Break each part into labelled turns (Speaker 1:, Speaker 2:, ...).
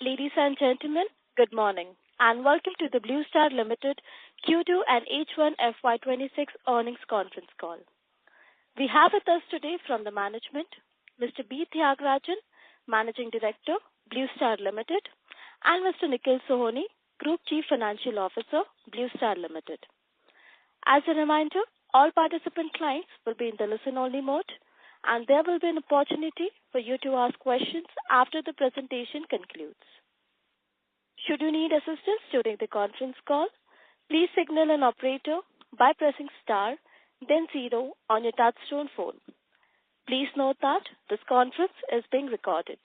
Speaker 1: Ladies and gentlemen, good morning, and welcome to the BlueStar Limited Q2 and H1 FY26 earnings conference call. We have with us today from the management, Mr. B. Thiagarajan, Managing Director, BlueStar Limited, and Mr. Nikhil Sohoni, Group Chief Financial Officer, BlueStar Limited. As a reminder, all participant clients will be in the listen-only mode, and there will be an opportunity for you to ask questions after the presentation concludes. Should you need assistance during the conference call, please signal an operator by pressing star, then 0 on your touchtone phone. Please note that this conference is being recorded.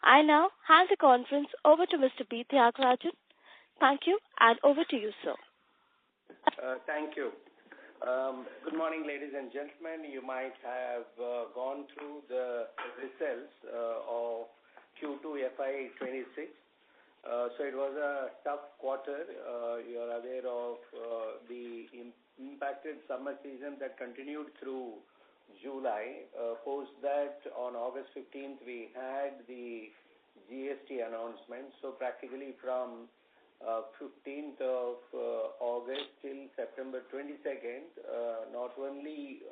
Speaker 1: I now hand the conference over to Mr. B. Thiagarajan. Thank you, and over to you, sir.
Speaker 2: Thank you. Good morning, ladies and gentlemen. You might have gone through the results of Q2 FY26. So it was a tough quarter. You are aware of the impacted summer season that continued through July. Post that, on August 15th, we had the GST announcement. So practically from 15th of August till September 22nd, not only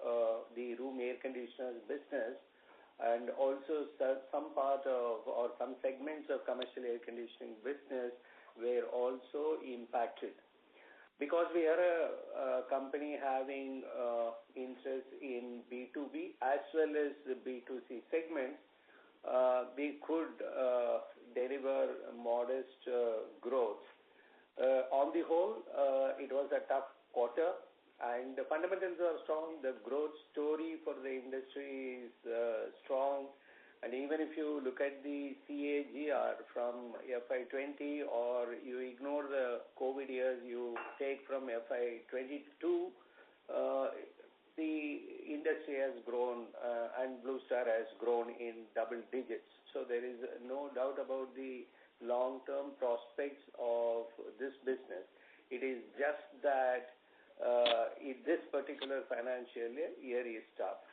Speaker 2: the room air conditioners business and also some part of or some segments of commercial air conditioning business were also impacted. Because we are a company having interest in B2B as well as the B2C segments, we could deliver modest growth. On the whole, it was a tough quarter, and the fundamentals are strong. The growth story for the industry is strong, and even if you look at the CAGR from FY20 or you ignore the COVID years, you take from FY22, the industry has grown and BlueStar has grown in double digits. So there is no doubt about the long-term prospects of this business. It is just that in this particular financial year is tough.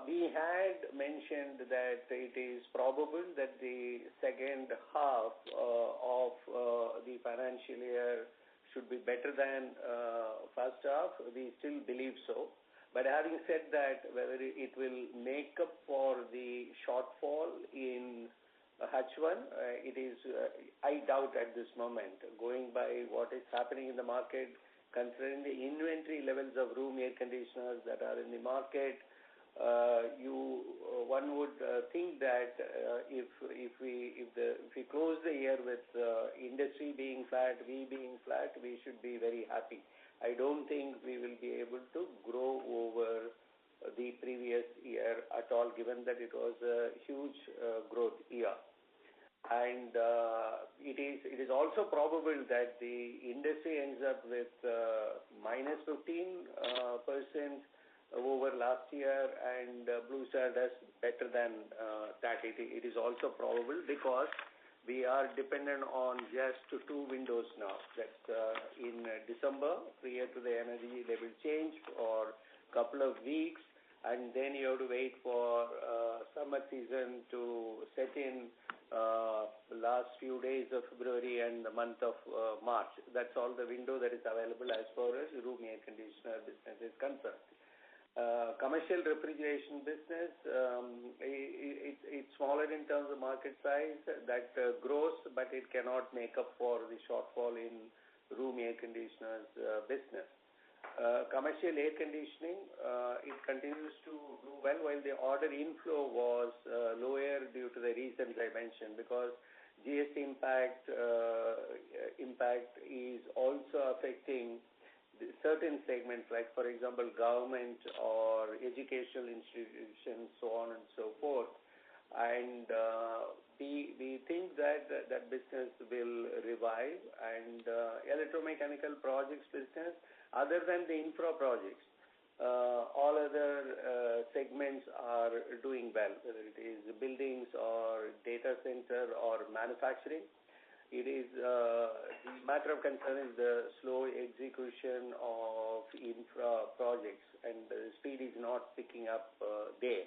Speaker 2: We had mentioned that it is probable that the second half of the financial year should be better than first half. We still believe so. But having said that, whether it will make up for the shortfall in H1, it is, I doubt at this moment, going by what is happening in the market, considering the inventory levels of room air conditioners that are in the market. One would think that if we close the year with industry being flat, we being flat, we should be very happy. I don't think we will be able to grow over the previous year at all, given that it was a huge growth year. And it is also probable that the industry ends up with minus 15% over last year, and BlueStar does better than that. It is also probable because we are dependent on just 2 windows now. That's in December, prior to the energy level change, for a couple of weeks, and then you have to wait for summer season to set in the last few days of February and the month of March. That's all the window that is available as far as room air conditioner business is concerned. Commercial refrigeration business, it's smaller in terms of market size. That grows, but it cannot make up for the shortfall in room air conditioners business. Commercial air conditioning, it continues to do well, while the order inflow was lower due to the reasons I mentioned, because GST impact is also affecting certain segments, like, for example, government or educational institutions, so on and so forth. And we think that that business will revive, and electromechanical projects business, other than the infra projects, all other segments are doing well, whether it is buildings or data center or manufacturing. It is the matter of concern is the slow execution of infra projects, and the speed is not picking up there.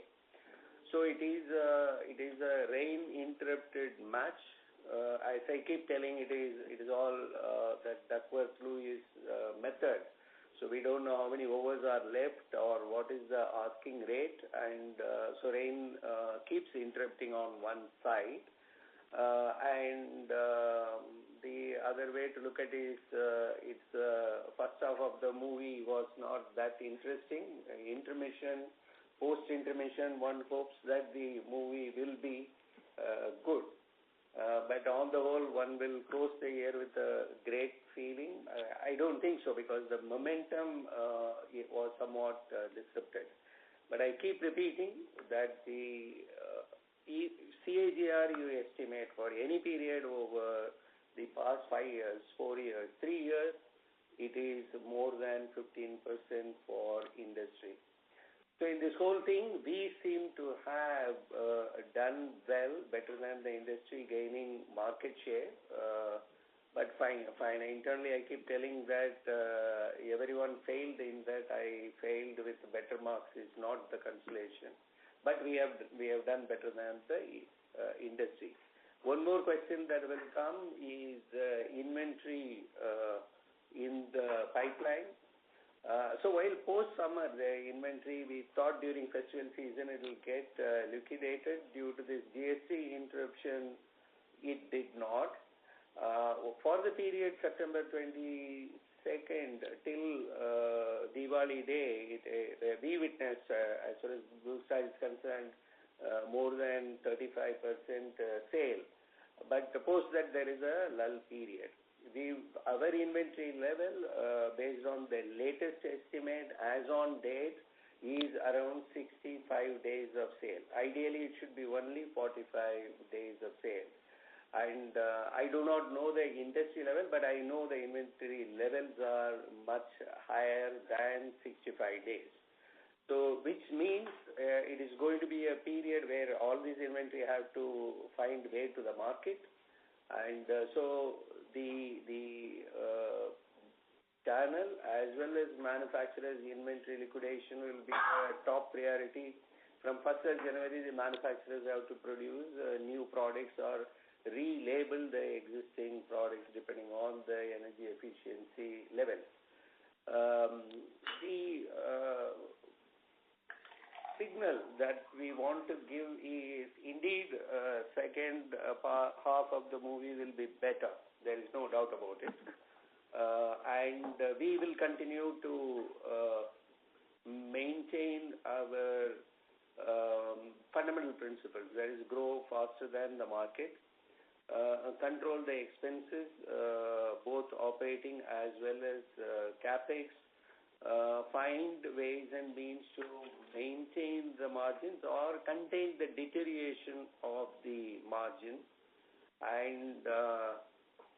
Speaker 2: So it is a rain interrupted match. As I keep telling, it is all that Duckworth-Lewis method. So we don't know how many overs are left or what is the asking rate, and so rain keeps interrupting on one side. The other way to look at it is it's first half of the movie was not that interesting. Intermission, post-intermission, one hopes that the movie will be good. But on the whole, one will close the year with a great feeling. I don't think so, because the momentum it was somewhat disrupted. But I keep repeating that the CAGR you estimate for any period over the past 5 years, 4 years, 3 years, it is more than 15% for industry. So in this whole thing, we seem to have done well, better than the industry, gaining market share. But fine. Internally, I keep telling that everyone failed in that. I failed with better marks is not the consolation. But we have done better than the industry. One more question that will come is inventory in the pipeline. So while post-summer, the inventory, we thought during festival season it will get liquidated. Due to this GST interruption, it did not. For the period September 22nd till Diwali Day, we witnessed, as far as BlueStar is concerned, more than 35% sale. But post that, there is a lull period. Our inventory level, based on the latest estimate as on date, is around 65 days of sale. Ideally, it should be only 45 days of sale. And I do not know the industry level, but I know the inventory levels are much higher than 65 days. So, which means it is going to be a period where all these inventory have to find way to the market. And so the channel as well as manufacturers' inventory liquidation will be a top priority. From 1st of January, the manufacturers have to produce new products or relabel the existing products depending on the energy efficiency level. The signal that we want to give is indeed second half of the movie will be better. There is no doubt about it. And we will continue to maintain our fundamental principles. That is, grow faster than the market, control the expenses, both operating as well as capex, find ways and means to maintain the margins or contain the deterioration of the margin, and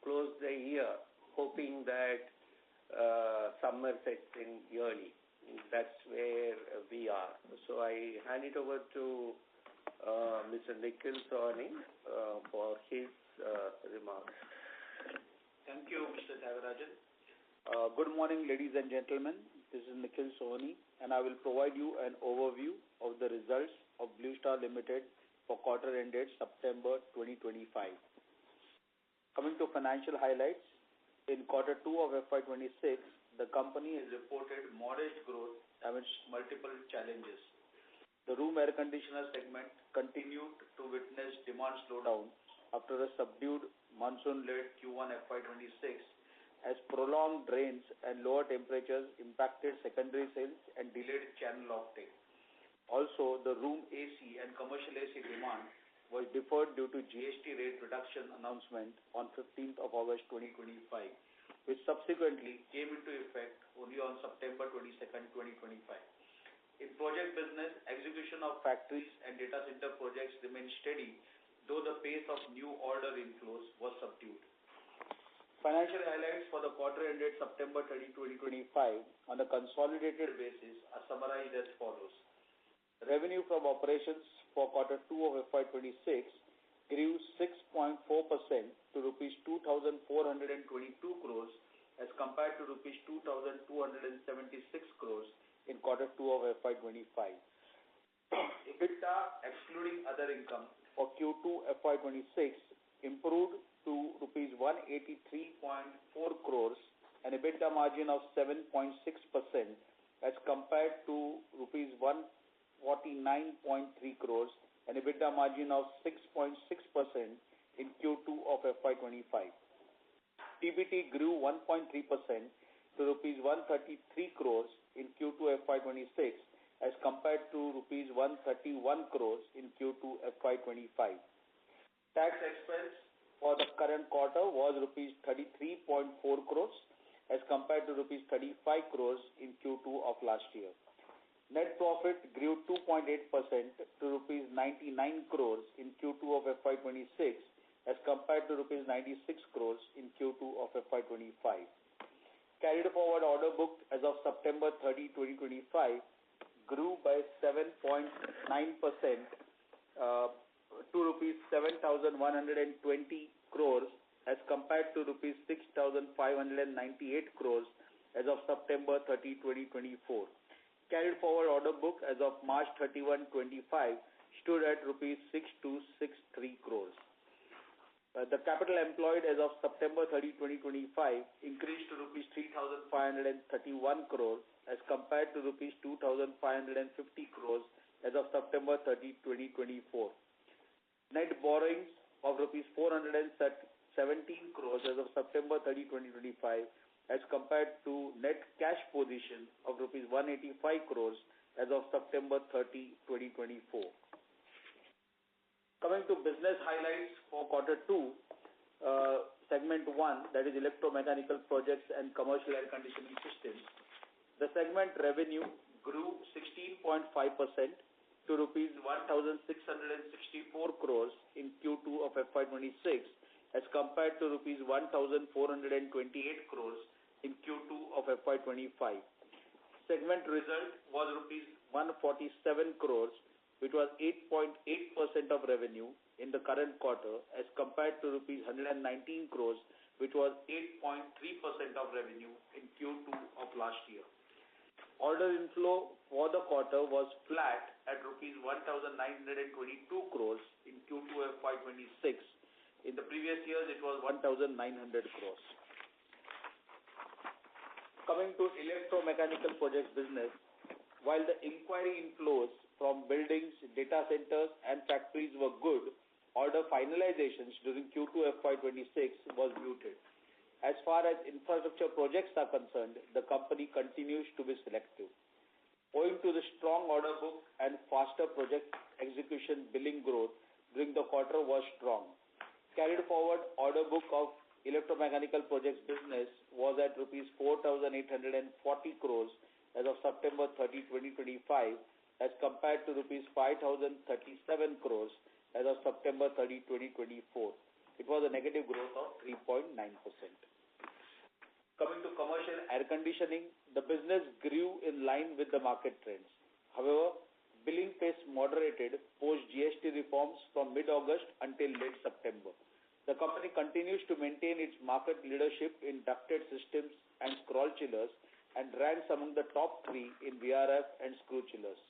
Speaker 2: close the year hoping that summer sets in early. That's where we are. So I hand it over to Mr. Nikhil Sawhney for his remarks.
Speaker 3: Thank you, Mr. Thiagarajan. Good morning, ladies and gentlemen. This is Nikhil Sawhney, and I will provide you an overview of the results of BlueStar Limited for quarter ended September 2025. Coming to financial highlights, in quarter 2 of FY26, the company has reported modest growth amidst multiple challenges. The room air conditioner segment continued to witness demand slowdown after a subdued monsoon-led Q1 FY26, as prolonged rains and lower temperatures impacted secondary sales and delayed channel offtake. Also, the room AC and commercial AC demand was deferred due to GST rate reduction announcement on 15th of August 2025, which subsequently came into effect only on September 22nd, 2025. In project business, execution of factories and data center projects remained steady, though the pace of new order inflows was subdued. Financial highlights for the quarter ended September 30, 2025 on a consolidated basis are summarized as follows. Revenue from operations for quarter 2 of FY26 grew 6.4% to rupees 2,422 crores as compared to rupees 2,276 crores in quarter 2 of FY25. EBITDA excluding other income for Q2 FY26 improved to rupees 183.4 crores, an EBITDA margin of 7.6% as compared to rupees 149.3 crores, an EBITDA margin of 6.6% in Q2 of FY25. PBT grew 1.3% to rupees 133 crores in Q2 FY26 as compared to rupees 131 crores in Q2 FY25. Tax expense for the current quarter was rupees 33.4 crores as compared to rupees 35 crores in Q2 of last year. Net profit grew 2.8% to rupees 99 crores in Q2 of FY26 as compared to rupees 96 crores in Q2 of FY25. Carried forward order book as of September 30, 2025 grew by 7.9% to rupees 7,120 crores as compared to rupees 6,598 crores as of September 30, 2024. Carried forward order book as of March 31, 25 stood at rupees 6,263 crores. The capital employed as of September 30, 2025 increased to rupees 3,531 crores as compared to rupees 2,550 crores as of September 30, 2024. Net borrowings of rupees 417 crores as of September 30, 2025 as compared to net cash position of rupees 185 crores as of September 30, 2024. Coming to business highlights for Q2, Segment 1, that is electromechanical projects and commercial air conditioning systems. The segment revenue grew 16.5% to rupees 1,664 crores in Q2 of FY26 as compared to rupees 1,428 crores in Q2 of FY25. Segment result was rupees 147 crores, which was 8.8% of revenue in the current quarter as compared to rupees 119 crores, which was 8.3% of revenue in Q2 of last year. Order inflow for the quarter was flat at rupees 1,922 crores in Q2 FY26. In the previous years, it was 1,900 crores. Coming to electromechanical projects business, while the inquiry inflows from buildings, data centers, and factories were good, order finalizations during Q2 FY26 was muted. As far as infrastructure projects are concerned, the company continues to be selective. Owing to the strong order book and faster project execution, billing growth during the quarter was strong. Carried forward order book of electromechanical projects business was at rupees 4,840 crores as of September 30, 2025 as compared to rupees 5,037 crores as of September 30, 2024. It was a negative growth of 3.9%. Coming to commercial air conditioning, the business grew in line with the market trends. However, billing pace moderated post GST reforms from mid-August until late September. The company continues to maintain its market leadership in ducted systems and scroll chillers and ranks among the top 3 in VRF and screw chillers.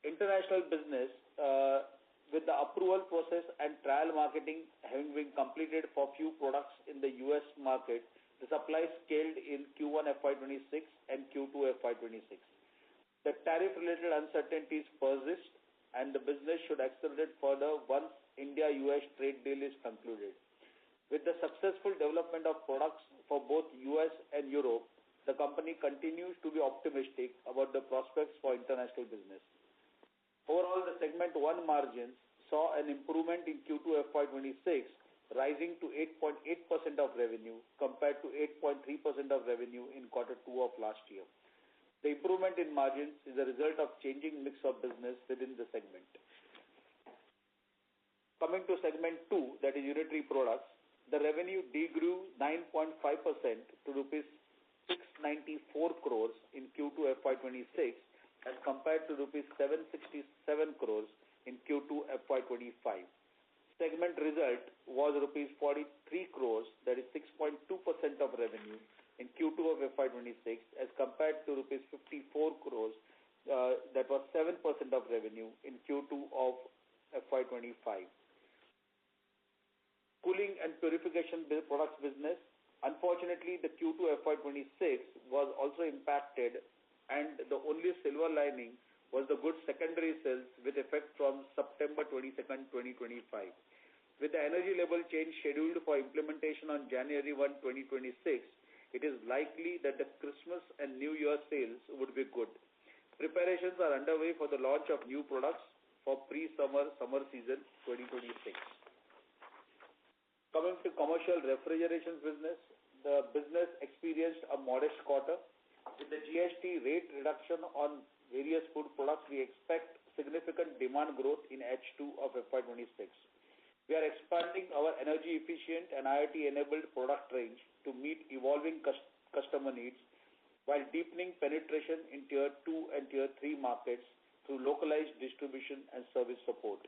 Speaker 3: International business, with the approval process and trial marketing having been completed for few products in the US market, the supply scaled in Q1 FY26 and Q2 FY26. The tariff-related uncertainties persist and the business should accelerate further once India-US trade deal is concluded. With the successful development of products for both US and Europe, the company continues to be optimistic about the prospects for international business. Overall, the Segment 1 margins saw an improvement in Q2 FY26, rising to 8.8% of revenue compared to 8.3% of revenue in Q2 of last year. The improvement in margins is a result of changing mix of business within the segment. Coming to Segment 2, that is unitary products, the revenue degrew 9.5% to rupees 694 crores in Q2 FY26 as compared to rupees 767 crores in Q2 FY25. Segment result was rupees 43 crores, that is 6.2% of revenue in Q2 of FY26 as compared to rupees 54 crores, that was 7% of revenue in Q2 of FY25. Cooling and purification products business. Unfortunately, the Q2 FY26 was also impacted, and the only silver lining was the good secondary sales with effect from September 22nd, 2025. With the energy level change scheduled for implementation on January 1, 2026, it is likely that the Christmas and New Year sales would be good. Preparations are underway for the launch of new products for summer season 2026. Coming to commercial refrigeration business, the business experienced a modest quarter. With the GST rate reduction on various food products, we expect significant demand growth in H2 of FY26. We are expanding our energy efficient and IoT-enabled product range to meet evolving customer needs while deepening penetration in Tier 2 and Tier 3 markets through localized distribution and service support.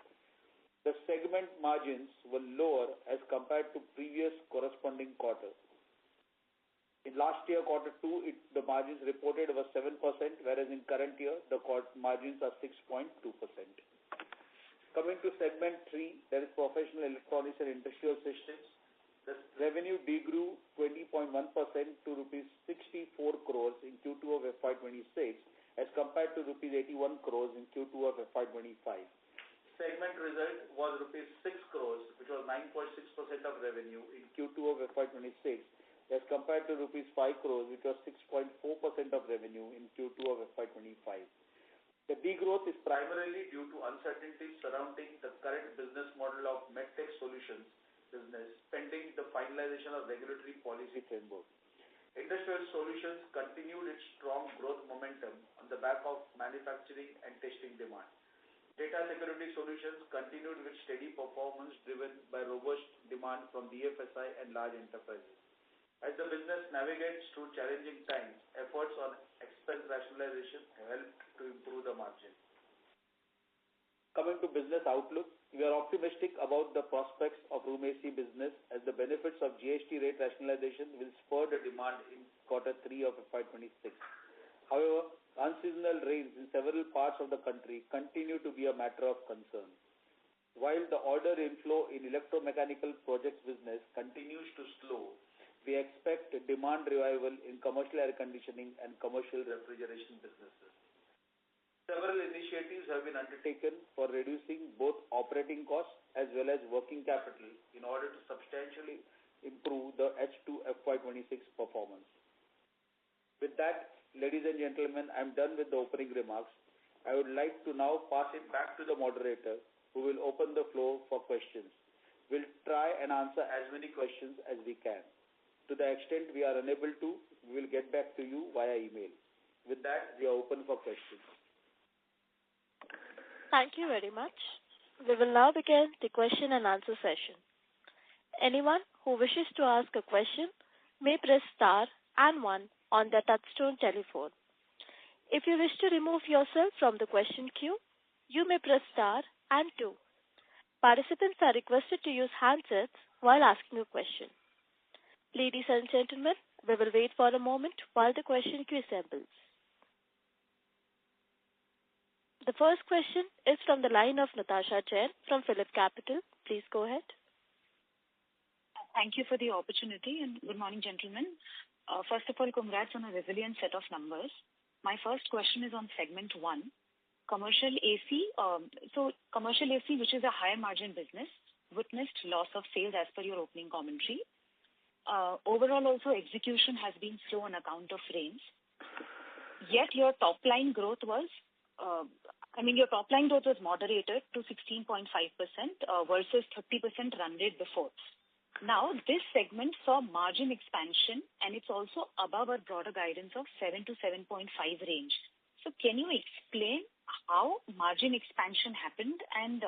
Speaker 3: The segment margins were lower as compared to previous corresponding quarter. In last year, Q2, the margins reported was 7%, whereas in current year, the margins are 6.2%. Coming to segment 3, that is professional electronics and industrial systems. The revenue degrew 20.1% to rupees 64 crores in Q2 of FY26 as compared to rupees 81 crores in Q2 of FY25. Segment result was rupees 6 crores, which was 9.6% of revenue in Q2 of FY26 as compared to rupees 5 crores, which was 6.4% of revenue in Q2 of FY25. The degrowth is primarily due to uncertainties surrounding the current business model of MedTech Solutions business pending the finalization of regulatory policy framework. Industrial Solutions continued its strong growth momentum on the back of manufacturing and testing demand. Data Security Solutions continued with steady performance driven by robust demand from BFSI and large enterprises. As the business navigates through challenging times, efforts on expense rationalization have helped to improve the margin. Coming to business outlook, we are optimistic about the prospects of room AC business as the benefits of GST rate rationalization will spur the demand in Q3 of FY26. However, unseasonal rains in several parts of the country continue to be a matter of concern. While the order inflow in electromechanical projects business continues to slow, we expect a demand revival in commercial air conditioning and commercial refrigeration businesses. Several initiatives have been undertaken for reducing both operating costs as well as working capital in order to substantially improve the H2 FY26 performance. With that, ladies and gentlemen, I am done with the opening remarks. I would like to now pass it back to the moderator who will open the floor for questions. We'll try and answer as many questions as we can. To the extent we are unable to, we will get back to you via email. With that, we are open for questions.
Speaker 1: Thank you very much. We will now begin the question and answer session. Anyone who wishes to ask a question may press star and 1 on their touchtone telephone. If you wish to remove yourself from the question queue, you may press star and 2. Participants are requested to use handsets while asking a question. Ladies and gentlemen, we will wait for a moment while the question queue assembles. The first question is from the line of Natasha Jain from Phillip Capital. Please go ahead.
Speaker 4: Thank you for the opportunity and good morning, gentlemen. First of all, congrats on a resilient set of numbers. My first question is on segment 1, commercial AC. Commercial AC, which is a higher margin business, witnessed loss of sales as per your opening commentary. Overall, also execution has been slow on account of rains. Yet your top line growth was, moderated to 16.5% versus 30% run rate before. Now, this segment saw margin expansion and it's also above our broader guidance of 7 to 7.5 range. So can you explain how margin expansion happened and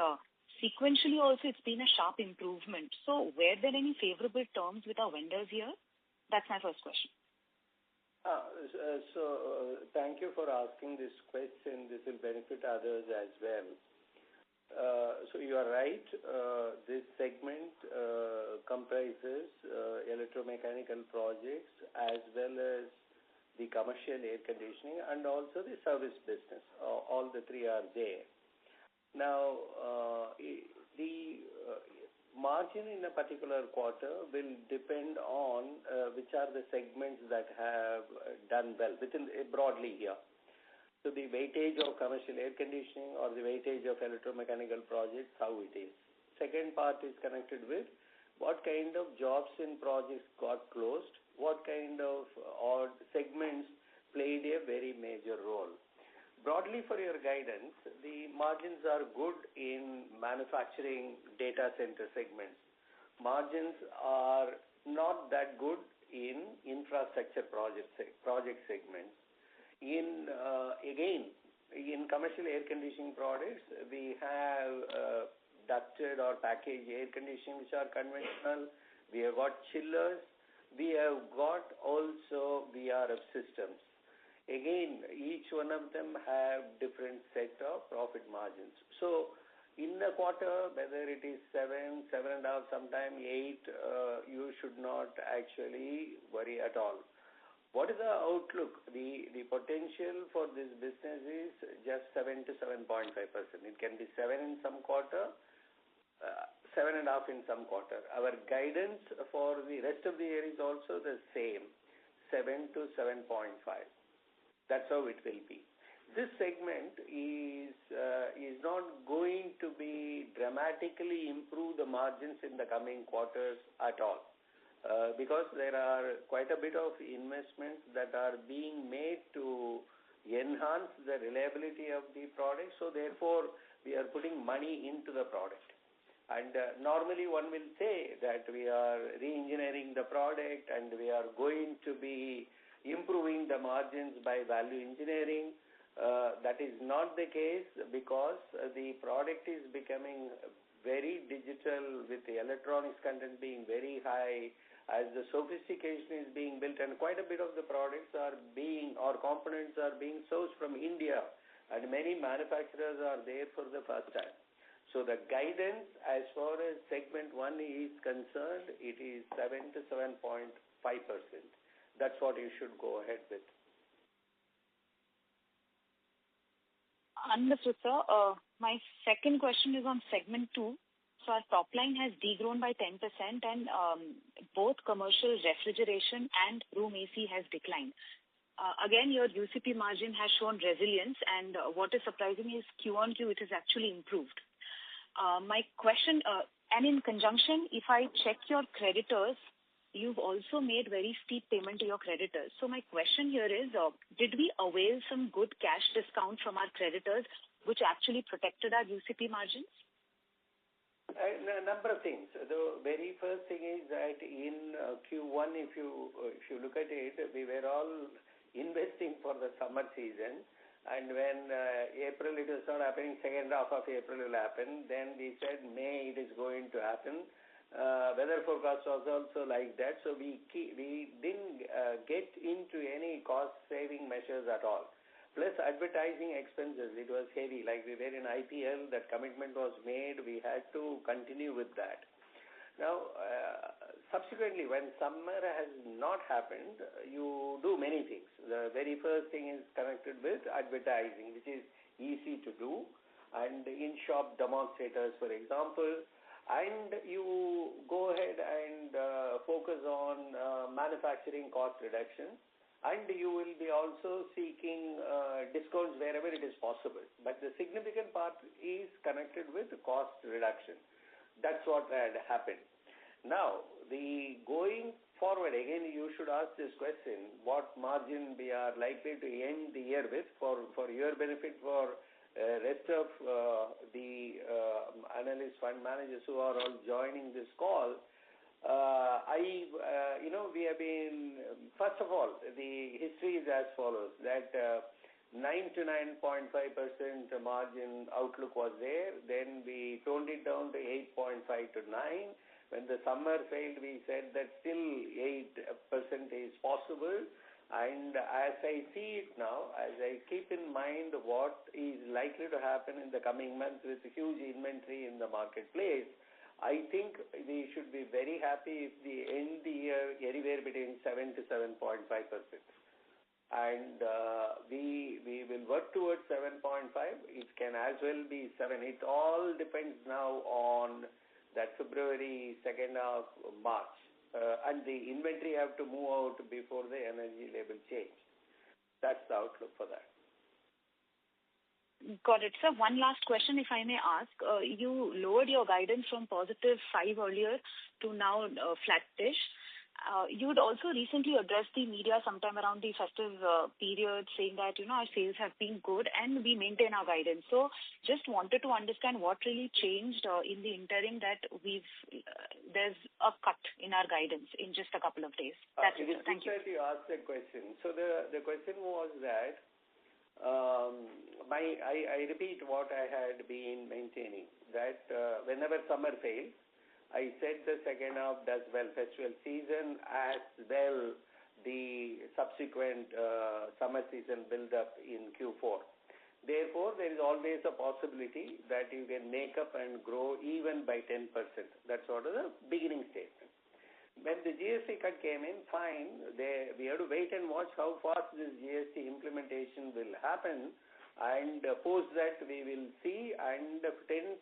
Speaker 4: sequentially also it's been a sharp improvement. So were there any favorable terms with our vendors here? That's my first question.
Speaker 2: Thank you for asking this question. This will benefit others as well. So you are right. This segment comprises electromechanical projects as well as the commercial air conditioning, and also the service business. All the three are there. Now, the margin in a particular quarter will depend on which are the segments that have done well within broadly here. So the weightage of commercial air conditioning or the weightage of electromechanical projects, how it is. Second part is connected with what kind of jobs in projects got closed, what kind of odd segments played a very major role. Broadly, for your guidance, the margins are good in manufacturing data center segments. Margins are not that good in infrastructure project segments. In commercial air conditioning products, we have ducted or packaged air conditioning, which are conventional. We have got chillers. We have got also VRF systems. Again, each one of them have different set of profit margins. So, in the quarter, whether it is 7, 7.5, sometime 8, you should not actually worry at all. What is the outlook? The potential for this business is just 7 to 7.5%. It can be 7 in some quarter, 7.5 in some quarter. Our guidance for the rest of the year is also the same, 7 to 7.5. That's how it will be. This segment is not going to be dramatically improve the margins in the coming quarters at all, because there are quite a bit of investments that are being made to enhance the reliability of the product. So therefore, we are putting money into the product. And normally one will say that we are re-engineering the product and we are going to be improving the margins by value engineering. That is not the case, because the product is becoming very digital, with the electronics content being very high, as the sophistication is being built, and quite a bit of the products are being, or components are being sourced from India, and many manufacturers are there for the first time. So the guidance as far as segment 1 is concerned, it is 7 to 7.5%. That's what you should go ahead with.
Speaker 4: Understood, sir. My second question is on segment 2. So our top line has degrown by 10%, and both commercial refrigeration and room AC has declined. Again, your UCP margin has shown resilience, and what is surprising is Q on Q, it has actually improved. My question, and in conjunction, if I check your creditors, you've also made very steep payment to your creditors. So my question here is, did we avail some good cash discount from our creditors, which actually protected our UCP margins?
Speaker 2: A number of things. The very first thing is that in Q1, if you look at it, we were all investing for the summer season. And when April it was not happening, second half of April will happen, then we said May it is going to happen. Weather forecast was also like that, so we didn't get into any cost-saving measures at all. Plus advertising expenses, it was heavy. Like we were in IPL, that commitment was made, we had to continue with that. Now, subsequently, when summer has not happened, you do many things. The very first thing is connected with advertising, which is easy to do, and in-shop demonstrators, for example, and you go ahead and focus on manufacturing cost reduction, and you will be also seeking discounts wherever it is possible. But the significant part is connected with cost reduction. That's what had happened. Now, the going forward, again, you should ask this question, what margin we are likely to end the year with for your benefit, for rest of the analyst fund managers who are all joining this call. We have been, first of all, the history is as follows, that 9 to 9.5% margin outlook was there. Then we toned it down to 8.5 to 9. When the summer failed, we said that still 8% is possible. And as I see it now, as I keep in mind what is likely to happen in the coming months with huge inventory in the marketplace, I think we should be very happy if we end the year anywhere between 7 to 7.5%. and we will work towards 7.5. It can as well be 7. It all depends now on that February, second half, March, and the inventory have to move out before the energy label change. That's the outlook for that.
Speaker 4: Got it. Sir, one last question, if I may ask. You lowered your guidance from positive 5 earlier to now flattish. You'd also recently addressed the media sometime around the festive period, saying that, our sales have been good and we maintain our guidance. So just wanted to understand what really changed in the interim that there's a cut in our guidance in just a couple of days. That's it. Thank you.
Speaker 2: You asked that question. So the question was that I repeat what I had been maintaining, that whenever summer fails, I said the second half does well, festival season as well, the subsequent summer season build up in Q4. Therefore, there is always a possibility that you can make up and grow even by 10%. That's sort of the beginning statement. When the GST cut came in, fine, we have to wait and watch how fast this GST implementation will happen, and post that we will see, and 10%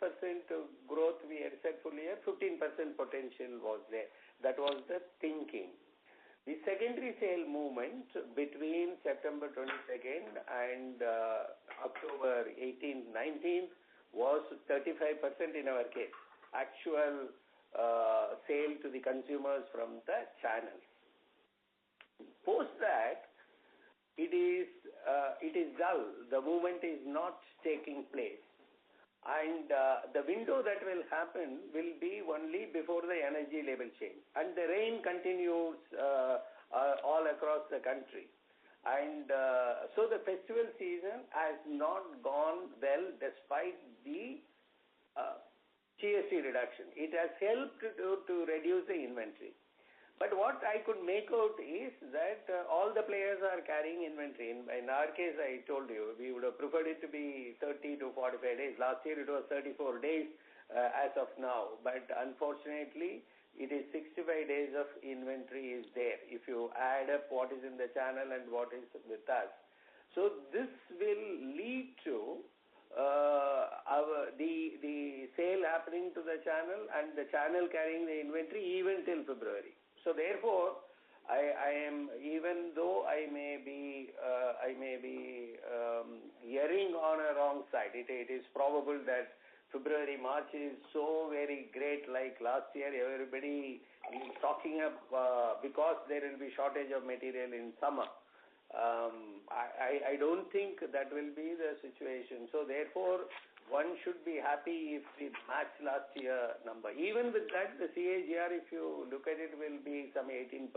Speaker 2: growth we had said full year, 15% potential was there. That was the thinking. The secondary sale movement between September 22nd and October 18th, 19th was 35% in our case. Actual sale to the consumers from the channels. Post that, it is dull. The movement is not taking place. And the window that will happen will be only before the energy label change. And the rain continues all across the country. And so the festival season has not gone well despite the GST reduction. It has helped to reduce the inventory. But what I could make out is that all the players are carrying inventory. In our case, I told you, we would have preferred it to be 30 to 45 days. Last year, it was 34 days as of now. But unfortunately, it is 65 days of inventory is there if you add up what is in the channel and what is with us. So this will lead to the sale happening to the channel and the channel carrying the inventory even till February. So therefore, I am, even though I may be erring on a wrong side. It is probable that February, March is so very great like last year. Everybody is stocking up because there will be shortage of material in summer. I don't think that will be the situation. So therefore, one should be happy if we match last year number. Even with that, the CAGR, if you look at it, will be some 18%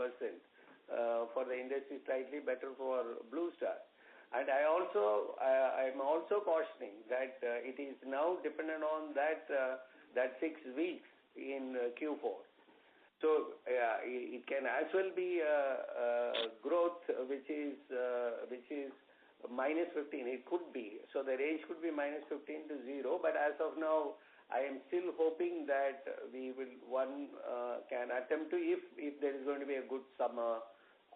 Speaker 2: for the industry, slightly better for BlueStar. And I'm also cautioning that it is now dependent on that 6 weeks in Q4. So it can as well be growth which is minus 15. It could be. So the range could be minus 15 to 0. But as of now, I am still hoping that one can attempt to, if there is going to be a good summer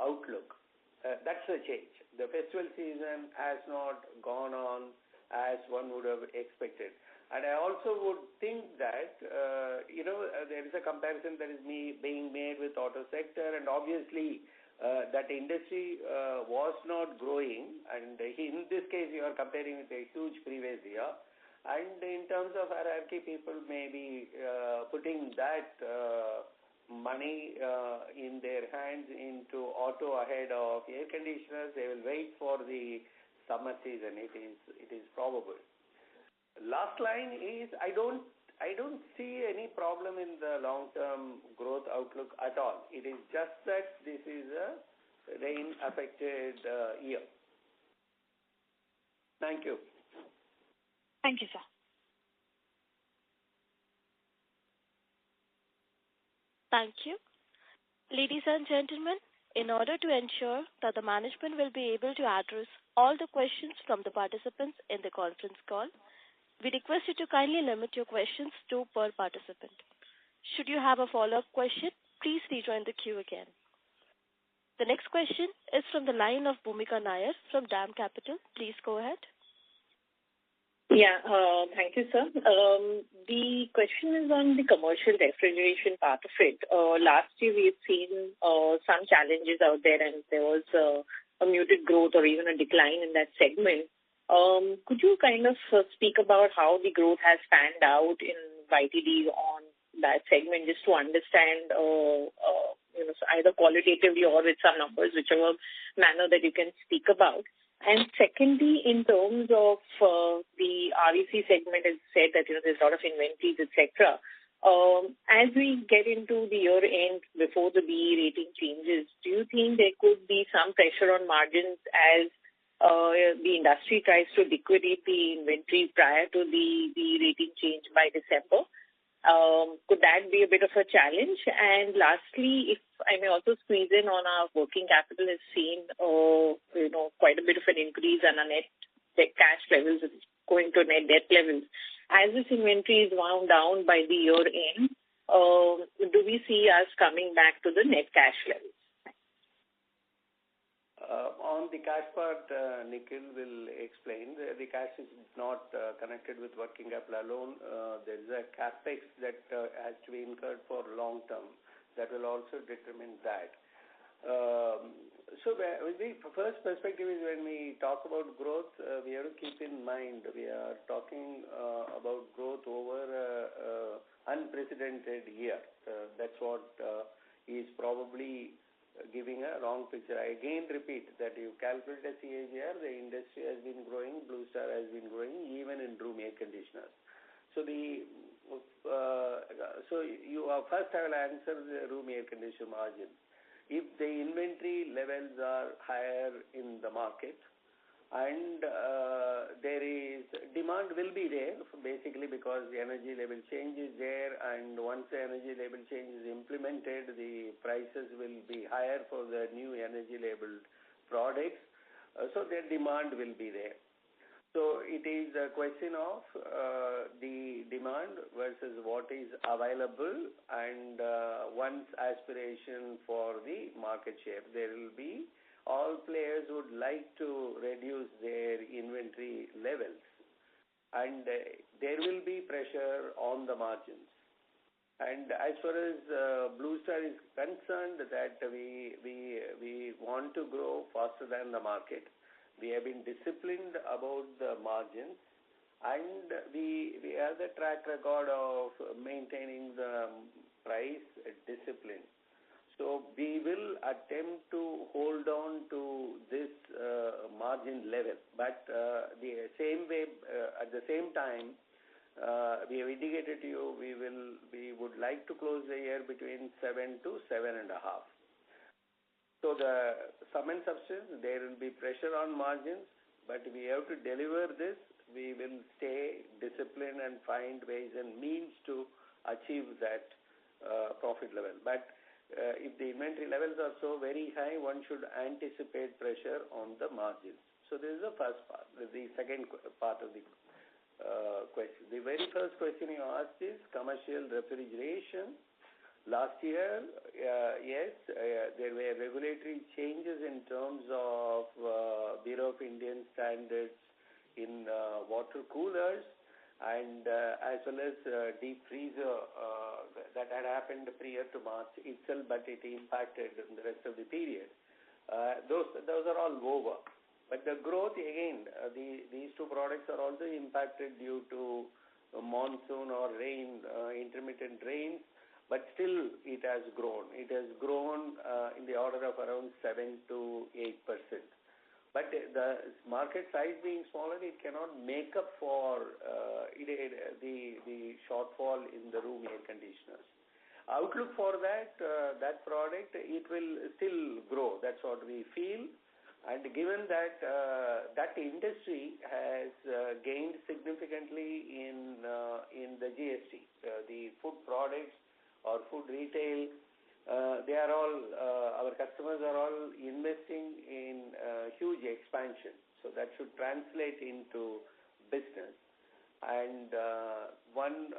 Speaker 2: outlook. That's a change. The festival season has not gone on as one would have expected. And I also would think that, there is a comparison that is being made with auto sector, and obviously that industry was not growing, and in this case you are comparing with a huge previous year, and in terms of hierarchy, people may be putting that money in their hands into auto ahead of air conditioners. They will wait for the summer season. It is probable. Last line is I don't see any problem in the long-term growth outlook at all. It is just that this is a rain-affected year. Thank you.
Speaker 4: Thank you, sir.
Speaker 1: Thank you. Ladies and gentlemen, in order to ensure that the management will be able to address all the questions from the participants in the conference call, we request you to kindly limit your questions to per participant. Should you have a follow-up question, please rejoin the queue again. The next question is from the line of Bhumika Nair from DAM Capital. Please go ahead.
Speaker 5: Yeah, thank you, sir. The question is on the commercial refrigeration part of it. Last year we had seen some challenges out there, and there was a muted growth or even a decline in that segment. Could you kind of speak about how the growth has panned out in YTD on that segment, just to understand, either qualitatively or with some numbers, whichever manner that you can speak about. And secondly, in terms of the REC segment, as said that there's a lot of inventories, etc. As we get into the year end before the BE rating changes, do you think there could be some pressure on margins as the industry tries to liquidate the inventory prior to the rating change by December? Could that be a bit of a challenge? And lastly, if I may also squeeze in on our working capital has seen, quite a bit of an increase and our net cash levels going to net debt levels. As this inventory is wound down by the year end, do we see us coming back to the net cash levels?
Speaker 2: On the cash part, Nikhil will explain. The cash is not connected with working capital alone. There is a capex that has to be incurred for long term. That will also determine that. So the first perspective is when we talk about growth, we have to keep in mind we are talking about growth over unprecedented year. That's what is probably giving a wrong picture. I again repeat that you calculate a CAGR, the industry has been growing, BlueStar has been growing, even in room air conditioners. So you first I will answer the room air conditioner margin. If the inventory levels are higher in the market and there is demand will be there basically because the energy level change is there, and once the energy level change is implemented, the prices will be higher for the new energy labeled products, so their demand will be there. So it is a question of the demand versus what is available and one's aspiration for the market share. There will be all players would like to reduce their inventory levels, and there will be pressure on the margins. And as far as BlueStar is concerned, that we want to grow faster than the market. We have been disciplined about the margins, and we have the track record of maintaining the price discipline. So we will attempt to hold on to this margin level, but the same way at the same time we have indicated to you we would like to close the year between 7 to 7.5. So the sum and substance, there will be pressure on margins, but we have to deliver this. We will stay disciplined and find ways and means to achieve that profit level. But if the inventory levels are so very high, one should anticipate pressure on the margins. So this is the first part. The second part of the question. The very first question you asked is commercial refrigeration. Last year, yes, there were regulatory changes in terms of Bureau of Indian Standards in water coolers, and as well as deep freezer that had happened prior to March itself, but it impacted the rest of the period. Those are all over. But the growth, again, these two products are also impacted due to monsoon or rain, intermittent rains, but still it has grown. It has grown in the order of around 7 to 8%. But the market size being smaller, it cannot make up for the shortfall in the room air conditioners. Outlook for that product, it will still grow. That's what we feel. And given that that industry has gained significantly in the GST, the food products or food retail, they are all our customers are all investing in huge expansion. So that should translate into business. And one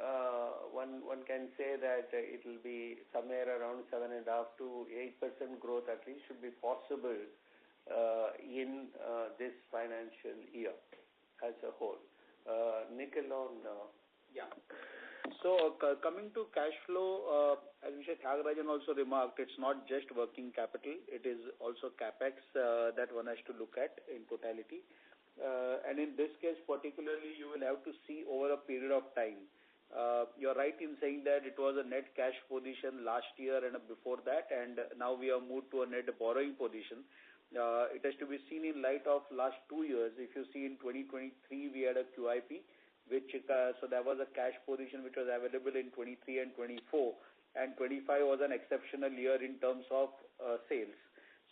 Speaker 2: can say that it will be somewhere around 7.5 to 8% growth at least should be possible in this financial year as a whole. Nikhil on.
Speaker 3: Yeah. So coming to cash flow, as Mr. Thiagarajan also remarked, it's not just working capital, it is also capex that one has to look at in totality. And in this case particularly, you will have to see over a period of time. You're right in saying that it was a net cash position last year and before that, and now we have moved to a net borrowing position. It has to be seen in light of last 2 years. If you see in 2023, we had a QIP, which so there was a cash position which was available in 23 and 24, and 25 was an exceptional year in terms of sales.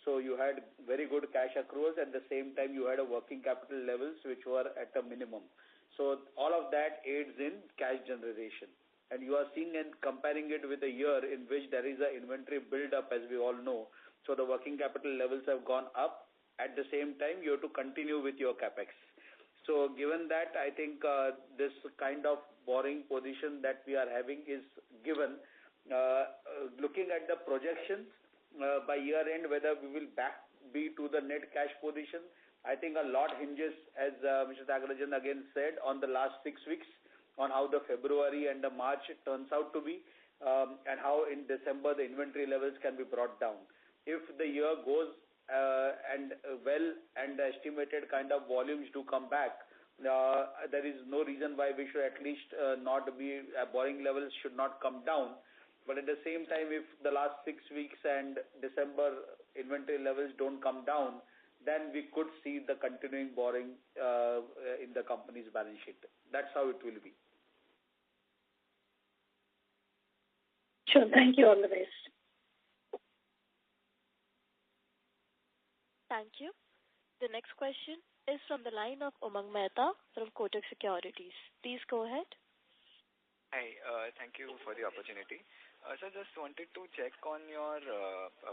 Speaker 3: So you had very good cash accruals. At the same time, you had a working capital levels which were at a minimum. So all of that aids in cash generation. And you are seeing and comparing it with a year in which there is an inventory build-up, as we all know. So the working capital levels have gone up. At the same time, you have to continue with your capex. So given that, I think this kind of borrowing position that we are having is given. Looking at the projections by year end, whether we will be to the net cash position, I think a lot hinges, as Mr. Thiagarajan again said, on the last 6 weeks, on how the February and the March turns out to be, and how in December the inventory levels can be brought down. If the year goes and the estimated kind of volumes do come back, there is no reason why we should at least not be, borrowing levels should not come down. But at the same time, if the last 6 weeks and December inventory levels don't come down, then we could see the continuing borrowing in the company's balance sheet. That's how it will be.
Speaker 5: Sure. Thank you. All the best.
Speaker 1: Thank you. The next question is from the line of Umang Mehta from Kotak Securities. Please go ahead.
Speaker 6: Hi. Thank you for the opportunity. So just wanted to check on your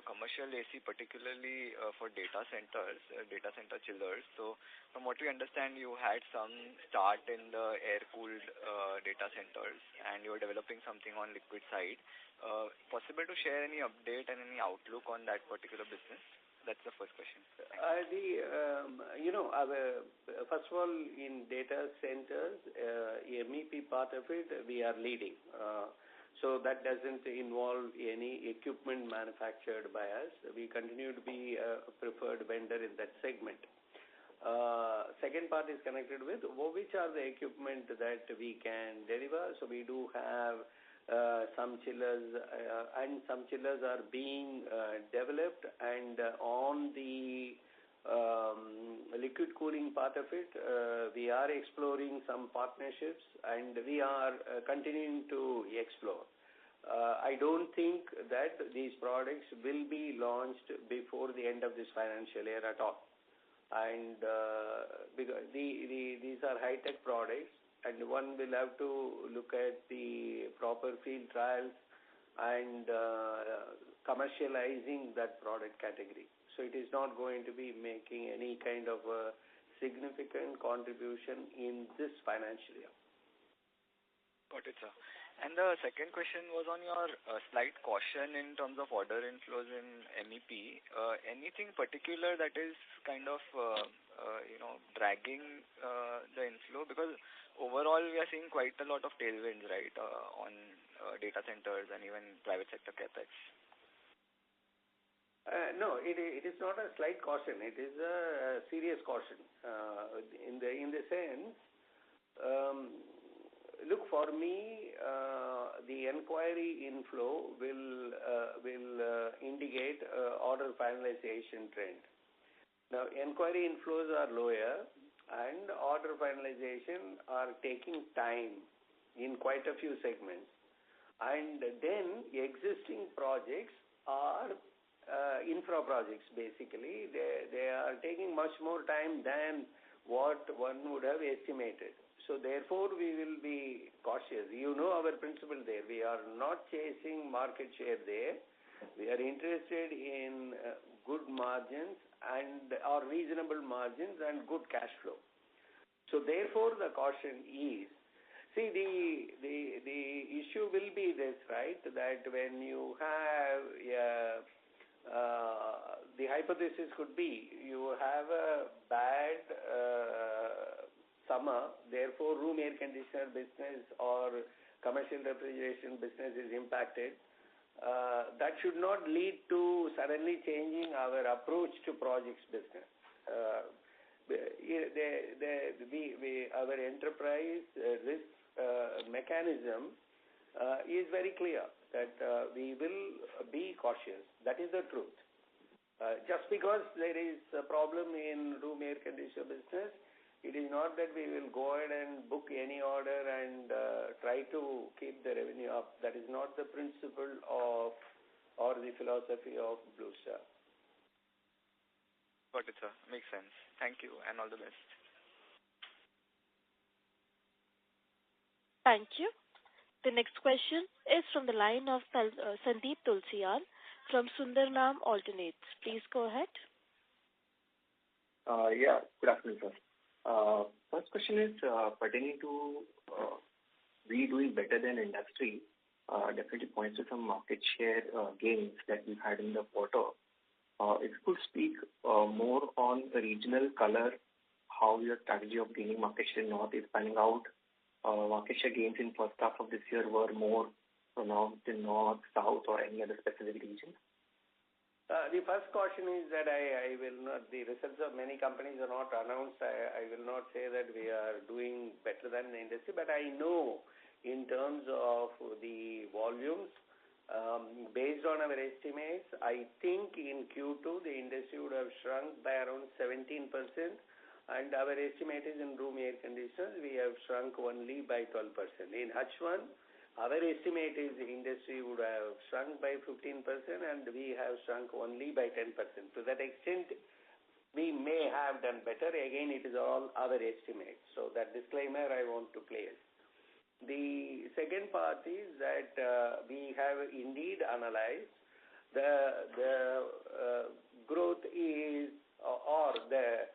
Speaker 6: commercial AC, particularly for data centers, data center chillers. So from what we understand, you had some start in the air-cooled data centers, and you are developing something on liquid side. Possible to share any update and any outlook on that particular business? That's the first question.
Speaker 2: First of all, in data centers, MEP part of it, we are leading. So that doesn't involve any equipment manufactured by us. We continue to be a preferred vendor in that segment. Second part is connected with which are the equipment that we can deliver. So we do have some chillers, and some chillers are being developed, and on the liquid cooling part of it, we are exploring some partnerships, and we are continuing to explore. I don't think that these products will be launched before the end of this financial year at all. And because these are high-tech products, and one will have to look at the proper field trials and commercializing that product category. So it is not going to be making any kind of a significant contribution in this financial year.
Speaker 6: Got it, sir. And the second question was on your slight caution in terms of order inflows in MEP. Anything particular that is kind of, dragging the inflow? Because overall, we are seeing quite a lot of tailwinds, right, on data centers and even private sector capex.
Speaker 2: No, it is not a slight caution. It is a serious caution. In the sense, look, for me, the inquiry inflow will indicate order finalization trend. Now, inquiry inflows are lower, and order finalization are taking time in quite a few segments. And then existing projects are infra projects, basically. They are taking much more time than what one would have estimated. So therefore, we will be cautious. You know our principle there. We are not chasing market share there. We are interested in good margins or reasonable margins and good cash flow. So therefore, the caution is See, the issue will be this, right? That when you have the hypothesis could be you have a bad summer, therefore room air conditioner business or commercial refrigeration business is impacted. That should not lead to suddenly changing our approach to projects business. Our enterprise risk mechanism is very clear that we will be cautious. That is the truth. Just because there is a problem in room air conditioner business, it is not that we will go ahead and book any order and try to keep the revenue up. That is not the principle of or the philosophy of BlueStar.
Speaker 6: Got it, sir. Makes sense. Thank you and all the best.
Speaker 1: Thank you. The next question is from the line of Sandeep Tulsiyan from Sundarnam Alternates. Please go ahead.
Speaker 7: Good afternoon, sir. First question is pertaining to we doing better than industry. Definitely points to some market share gains that we've had in the quarter. If you could speak more on the regional color, how your strategy of gaining market share in North is panning out. Market share gains in first half of this year were more pronounced in North, South, or any other specific region?
Speaker 2: The first caution is that I will not, the results of many companies are not announced. I will not say that we are doing better than the industry, but I know in terms of the volumes, based on our estimates, I think in Q2 the industry would have shrunk by around 17%, and our estimate is in room air conditioners we have shrunk only by 12%. In H1, our estimate is the industry would have shrunk by 15% and we have shrunk only by 10%. To that extent, we may have done better. Again, it is all our estimate. So that disclaimer I want to place. The second part is that we have indeed analyzed the growth is or the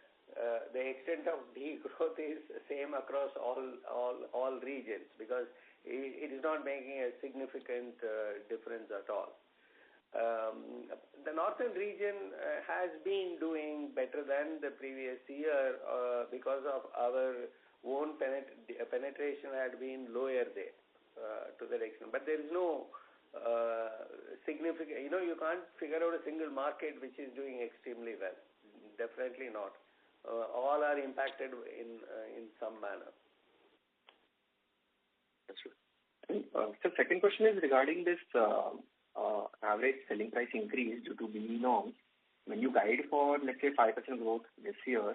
Speaker 2: extent of degrowth is same across all regions because it is not making a significant difference at all. The northern region has been doing better than the previous year because of our own penetration had been lower there to that extent. But there is no significant, you can't figure out a single market which is doing extremely well. Definitely not. All are impacted in some manner.
Speaker 7: That's true. So second question is regarding this average selling price increase due to BE norms. When you guide for, let's say, 5% growth this year,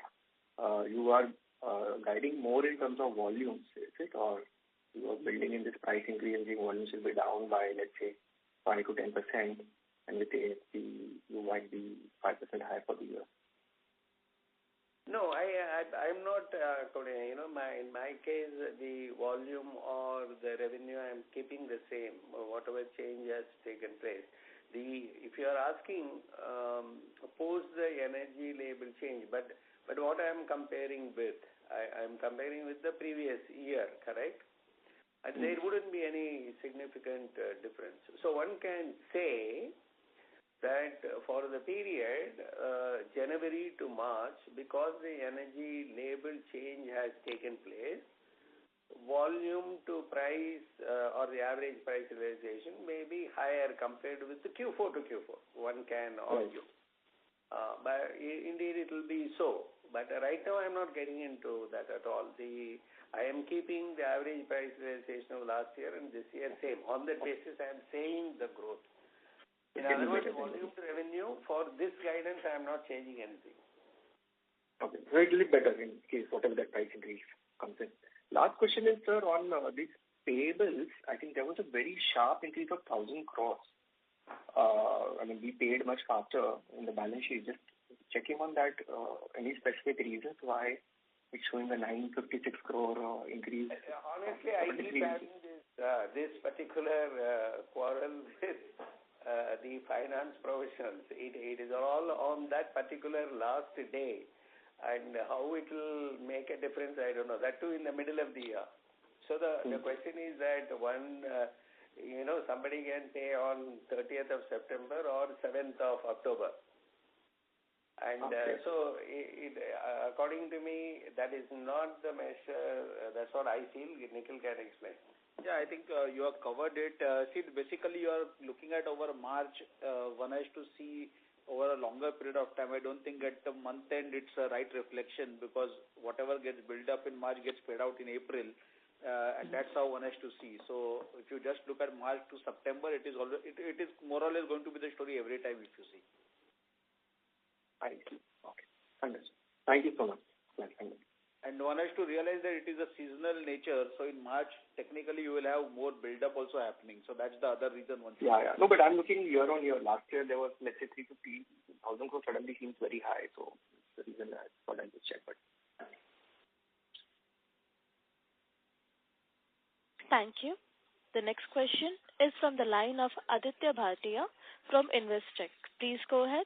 Speaker 7: you are guiding more in terms of volumes, is it? Or you are building in this price increase and the volumes will be down by, let's say, 5 to 10%, and with ASP, you might be 5% higher for the year?
Speaker 2: No, I'm not, in my case, the volume or the revenue, I'm keeping the same, whatever change has taken place. If you are asking, post the energy label change, but what I'm comparing with, I'm comparing with the previous year, correct? And there wouldn't be any significant difference. So one can say that for the period January to March, because the energy label change has taken place, volume to price or the average price realization may be higher compared with the Q4 to Q4. One can argue. But indeed it will be so. But right now I'm not getting into that at all. I am keeping the average price realization of last year and this year same. On that basis I am saying the growth. In other words, volume to revenue, for this guidance, I am not changing anything.
Speaker 7: Okay. So it will be better in case whatever that price increase comes in. Last question is, sir, on these payables, I think there was a very sharp increase of 1,000 crores. We paid much faster in the balance sheet. Just checking on that, any specific reasons why it's showing a 956 crore increase?
Speaker 2: Honestly, I keep having this particular quarrel with the finance professionals. It is all on that particular last day, and how it will make a difference, I don't know. That too in the middle of the year. So the question is that somebody can pay on 30th of September or 7th of October. And so according to me, that is not the measure. That's what I feel. Nikhil can explain.
Speaker 3: Yeah, I think you have covered it. See, basically you are looking at over March. One has to see over a longer period of time. I don't think at the month end it's a right reflection, because whatever gets built up in March gets paid out in April, and that's how one has to see. So if you just look at March to September, it is more or less going to be the story every time if you see.
Speaker 7: I see. Okay. Understood. Thank you so much.
Speaker 3: And one has to realize that it is a seasonal nature. So in March, technically, you will have more build-up also happening. So that's the other reason one.
Speaker 7: Yeah. No, but I'm looking year on year. Last year, there was, let's say, 350,000 crores suddenly seems very high. So that's the reason I thought I would check. But
Speaker 1: thank you. The next question is from the line of Aditya Bhartiya from Investec. Please go ahead.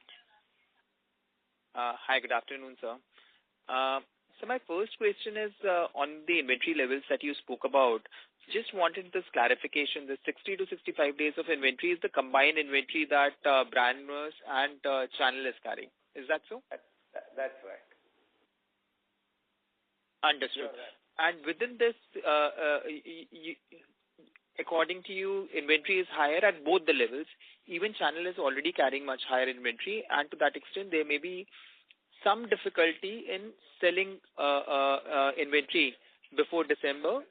Speaker 8: Hi, good afternoon, sir. So my first question is on the inventory levels that you spoke about. Just wanted this clarification. The 60 to 65 days of inventory is the combined inventory that brand owners and channel is carrying. Is that so?
Speaker 2: That's right.
Speaker 8: Understood. Right. And within this, according to you, inventory is higher at both the levels. Even channel is already carrying much higher inventory, and to that extent, there may be some difficulty in selling inventory before December,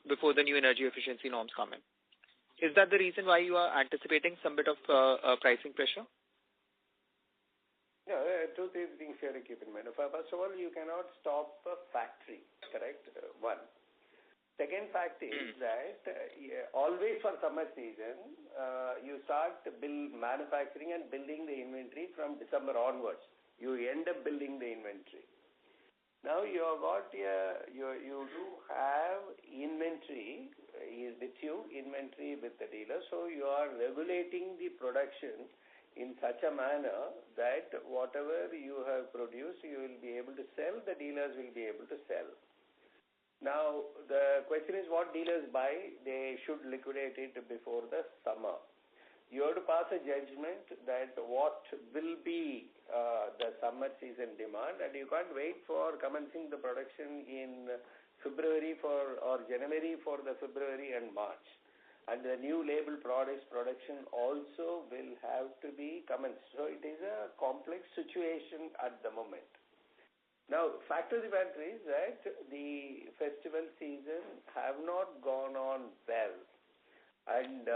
Speaker 8: before the new energy efficiency norms come in. Is that the reason why you are anticipating some bit of pricing pressure?
Speaker 2: No, two things here to keep in mind. First of all, you cannot stop a factory, correct? One. Second fact is that always for summer season, you start manufacturing and building the inventory from December onwards. You end up building the inventory. Now you have got you do have inventory with you, inventory with the dealer. So you are regulating the production in such a manner that whatever you have produced, you will be able to sell. The dealers will be able to sell. Now, the question is what dealers buy, they should liquidate it before the summer. You have to pass a judgment that what will be the summer season demand, and you can't wait for commencing the production in February or January for the February and March. And the new label products production also will have to be commenced. So it is a complex situation at the moment. Now, fact of the matter is that the festival season have not gone on well. And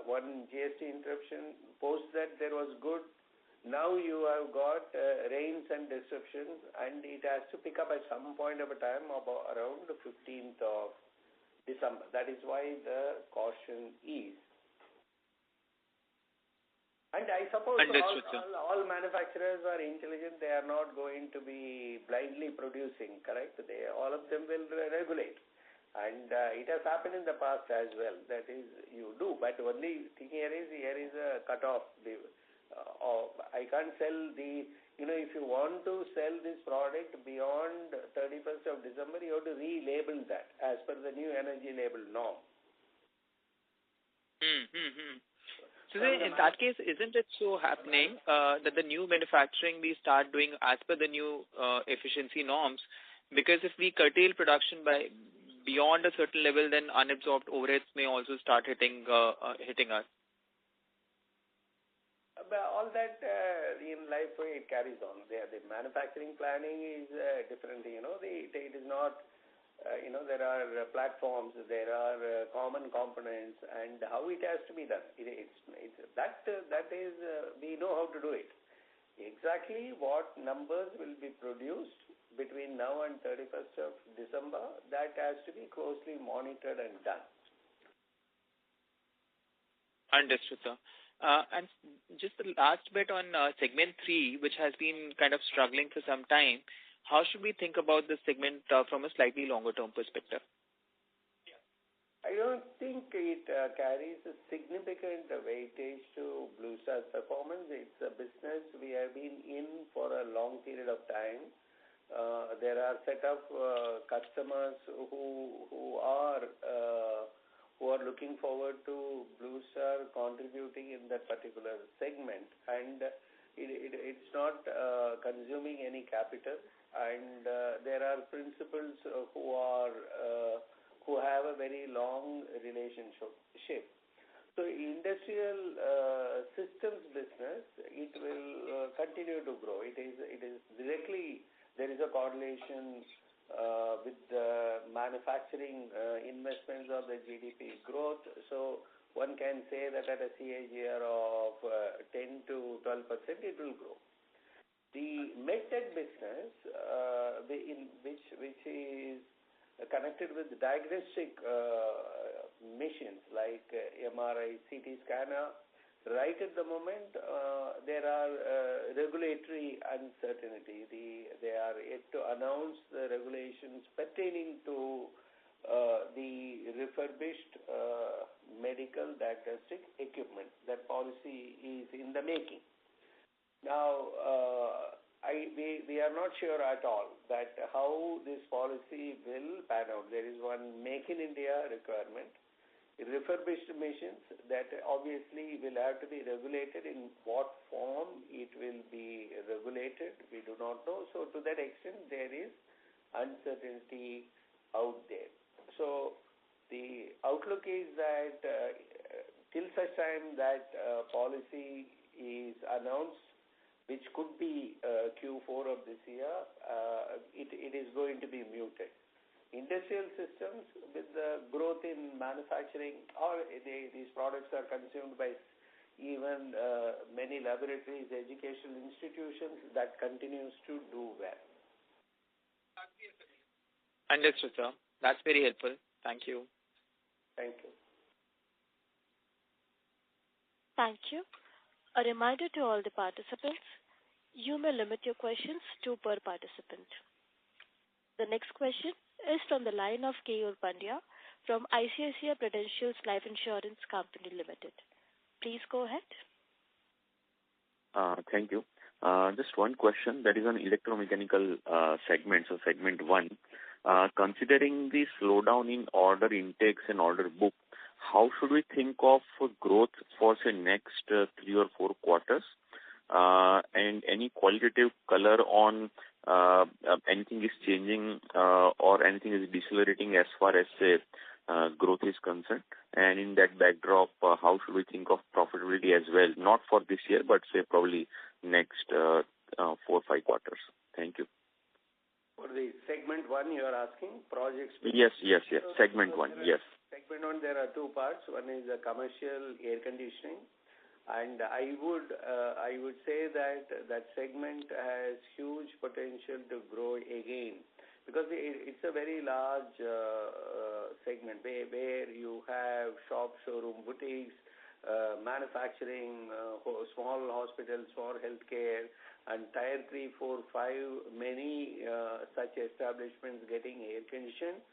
Speaker 2: one GST interruption, post that there was good. Now you have got rains and disruptions, and it has to pick up at some point of a time about around the 15th of December. That is why the caution is. And I suppose all manufacturers are intelligent. They are not going to be blindly producing, correct? All of them will regulate. And it has happened in the past as well. That is, you do. But only thing here is a cutoff. I can't sell if you want to sell this product beyond 31st of December, you have to relabel that as per the new energy label norm.
Speaker 8: So then in that case, isn't it so happening that the new manufacturing we start doing as per the new efficiency norms? Because if we curtail production by beyond a certain level, then unabsorbed overheads may also start hitting us.
Speaker 2: But all that in life it carries on. The manufacturing planning is different. It is not. There are platforms, there are common components, and how it has to be done. That is we know how to do it. Exactly what numbers will be produced between now and 31st of December, that has to be closely monitored and done.
Speaker 8: Understood, sir. And just the last bit on segment 3, which has been kind of struggling for some time. How should we think about this segment from a slightly longer term perspective?
Speaker 2: I don't think it carries a significant weightage to BlueStar's performance. It's a business we have been in for a long period of time. There are set of customers who are looking forward to BlueStar contributing in that particular segment, and it's not consuming any capital. And there are principals who have a very long relationship. So industrial systems business, it will continue to grow. It is directly, there is a correlation with the manufacturing investments of the GDP growth. So one can say that at a CAGR of 10 to 12%, it will grow. The MedTech business, which is connected with diagnostic machines like MRI, CT scanner, right at the moment, there are regulatory uncertainty. They are yet to announce the regulations pertaining to the refurbished medical diagnostic equipment. That policy is in the making. Now, we are not sure at all that how this policy will pan out. There is one Make in India requirement. Refurbished machines that obviously will have to be regulated. In what form it will be regulated, we do not know. So to that extent, there is uncertainty out there. So the outlook is that till such time that policy is announced, which could be Q4 of this year, it is going to be muted. Industrial systems, with the growth in manufacturing, or these products are consumed by even many laboratories, educational institutions, that continues to do well.
Speaker 8: Understood, sir. That's very helpful. Thank you.
Speaker 2: Thank you.
Speaker 1: Thank you. A reminder to all the participants, you may limit your questions to per participant. The next question is from the line of Keyur Pandya from ICICI Prudential Life Insurance Company Limited. Please go ahead.
Speaker 9: Thank you. Just one question, that is on electromechanical segment, so segment 1. Considering the slowdown in order intakes and order book, how should we think of growth for, say, next 3 or 4 quarters? And any qualitative color on anything is changing or anything is decelerating as far as, say, growth is concerned? And in that backdrop, how should we think of profitability as well? Not for this year, but say probably next 4 or 5 quarters. Thank you.
Speaker 2: For the segment 1, you are asking projects?
Speaker 9: Yes. Segment 1, yes.
Speaker 2: Segment 1, there are 2 parts. One is the commercial air conditioning, and I would say that segment has huge potential to grow again, because it's a very large segment where you have shop, showroom, boutiques, manufacturing, small hospitals for healthcare, and tier 3, 4, 5, many such establishments getting air conditioned.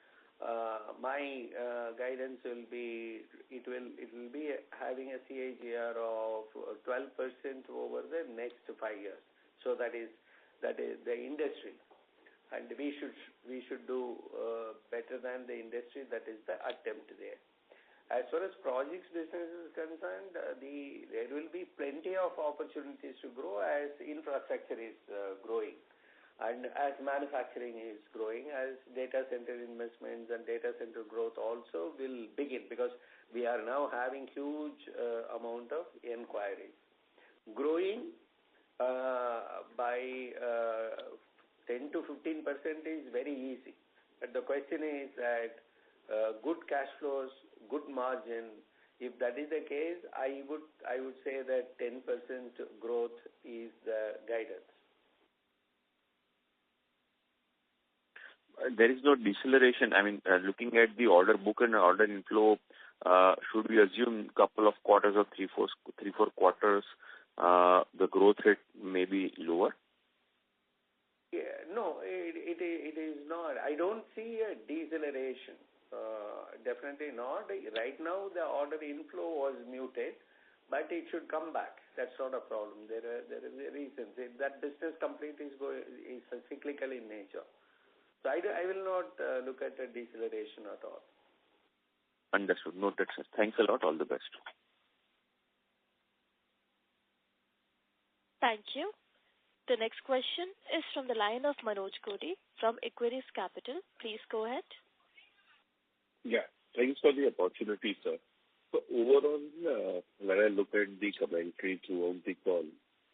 Speaker 2: My guidance will be it will be having a CAGR of 12% over the next 5 years. So that is the industry, and we should do better than the industry. That is the attempt there. As far as projects business is concerned, there will be plenty of opportunities to grow as infrastructure is growing, and as manufacturing is growing, as data center investments and data center growth also will begin, because we are now having huge amount of inquiries. Growing by 10 to 15% is very easy, but the question is that good cash flows, good margin. If that is the case, I would say that 10% growth is the guidance.
Speaker 9: There is no deceleration. I mean, looking at the order book and order inflow, should we assume couple of quarters or 3-4 quarters, the growth rate may be lower?
Speaker 2: Yeah, no, it is not. I don't see a deceleration. Definitely not. Right now, the order inflow was muted, but it should come back. That's not a problem. There are reasons. That business completely is cyclical in nature. So I will not look at a deceleration at all.
Speaker 9: Understood. Noted, sir. Thanks a lot. All the best.
Speaker 1: Thank you. The next question is from the line of Manoj Kodi from Equirus Capital. Please go ahead.
Speaker 10: Yeah. Thanks for the opportunity, sir. So overall, when I look at the commentary throughout the call,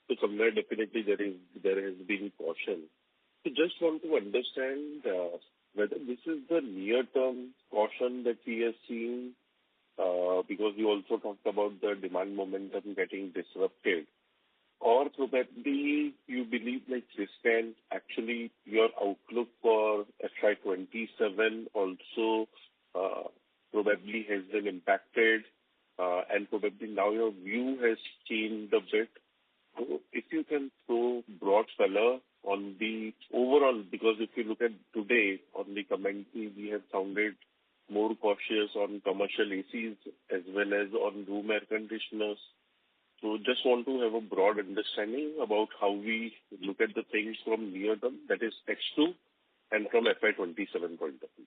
Speaker 10: so somewhere definitely there has been caution. So just want to understand whether this is the near-term caution that we are seeing, because you also talked about the demand momentum getting disrupted, or probably you believe like this can actually your outlook for FY27 also probably has been impacted, and probably now your view has changed a bit. So if you can throw broad color on the overall, because if you look at today on the commentary, we have sounded more cautious on commercial ACs as well as on room air conditioners. So just want to have a broad understanding about how we look at the things from near term, that is H2, and from FY27 point of view.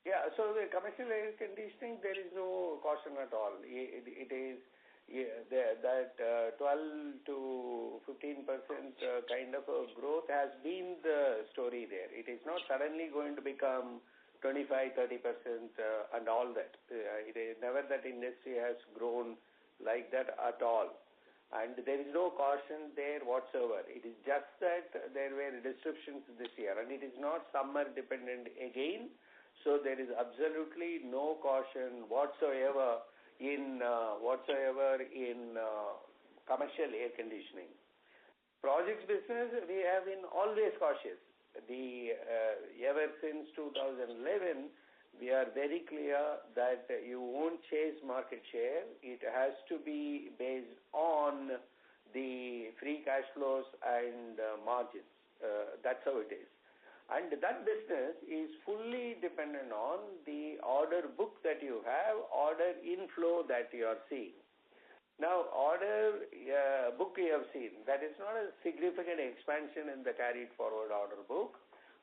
Speaker 2: Yeah, so the commercial air conditioning, there is no caution at all. It is that 12 to 15% kind of a growth has been the story there. It is not suddenly going to become 25, 30% and all that. It is never that industry has grown like that at all. And there is no caution there whatsoever. It is just that there were disruptions this year, and it is not summer dependent again. So there is absolutely no caution whatsoever in commercial air conditioning. Projects business, we have been always cautious. Ever since 2011, we are very clear that you won't chase market share. It has to be based on the free cash flows and margins. That's how it is. And that business is fully dependent on the order book that you have, order inflow that you are seeing. Now, order book you have seen, that is not a significant expansion in the carried forward order book.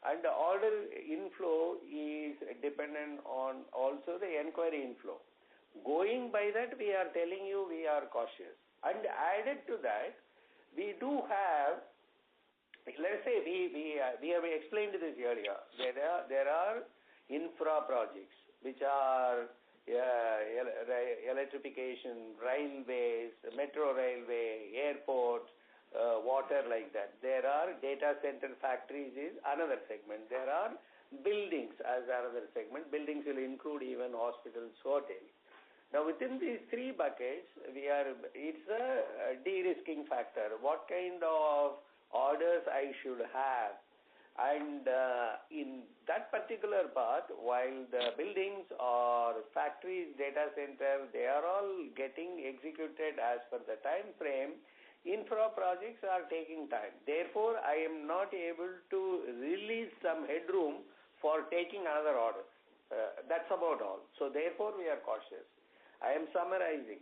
Speaker 2: And the order inflow is dependent on also the inquiry inflow. Going by that, we are telling you we are cautious. And added to that, we do have, let's say we have explained this earlier. There are infra projects which are electrification, railways, metro railway, airports, water like that. There are data center factories is another segment. There are buildings as another segment. Buildings will include even hospitals, hotels. Now within these three buckets, it's a de-risking factor. What kind of orders I should have, and in that particular part, while the buildings or factories, data center, they are all getting executed as per the time frame, infra projects are taking time. Therefore, I am not able to release some headroom for taking another order. That's about all. So therefore, we are cautious. I am summarizing.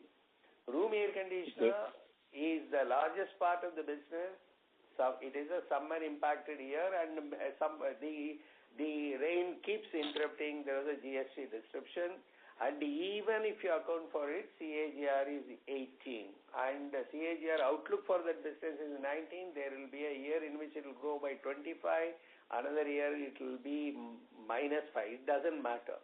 Speaker 2: Room air conditioner is the largest part of the business. So it is a summer impacted year, and the rain keeps interrupting. There was a GST disruption, and even if you account for it, CAGR is 18, and the CAGR outlook for that business is 19. There will be a year in which it will grow by 25. Another year it will be -5. It doesn't matter,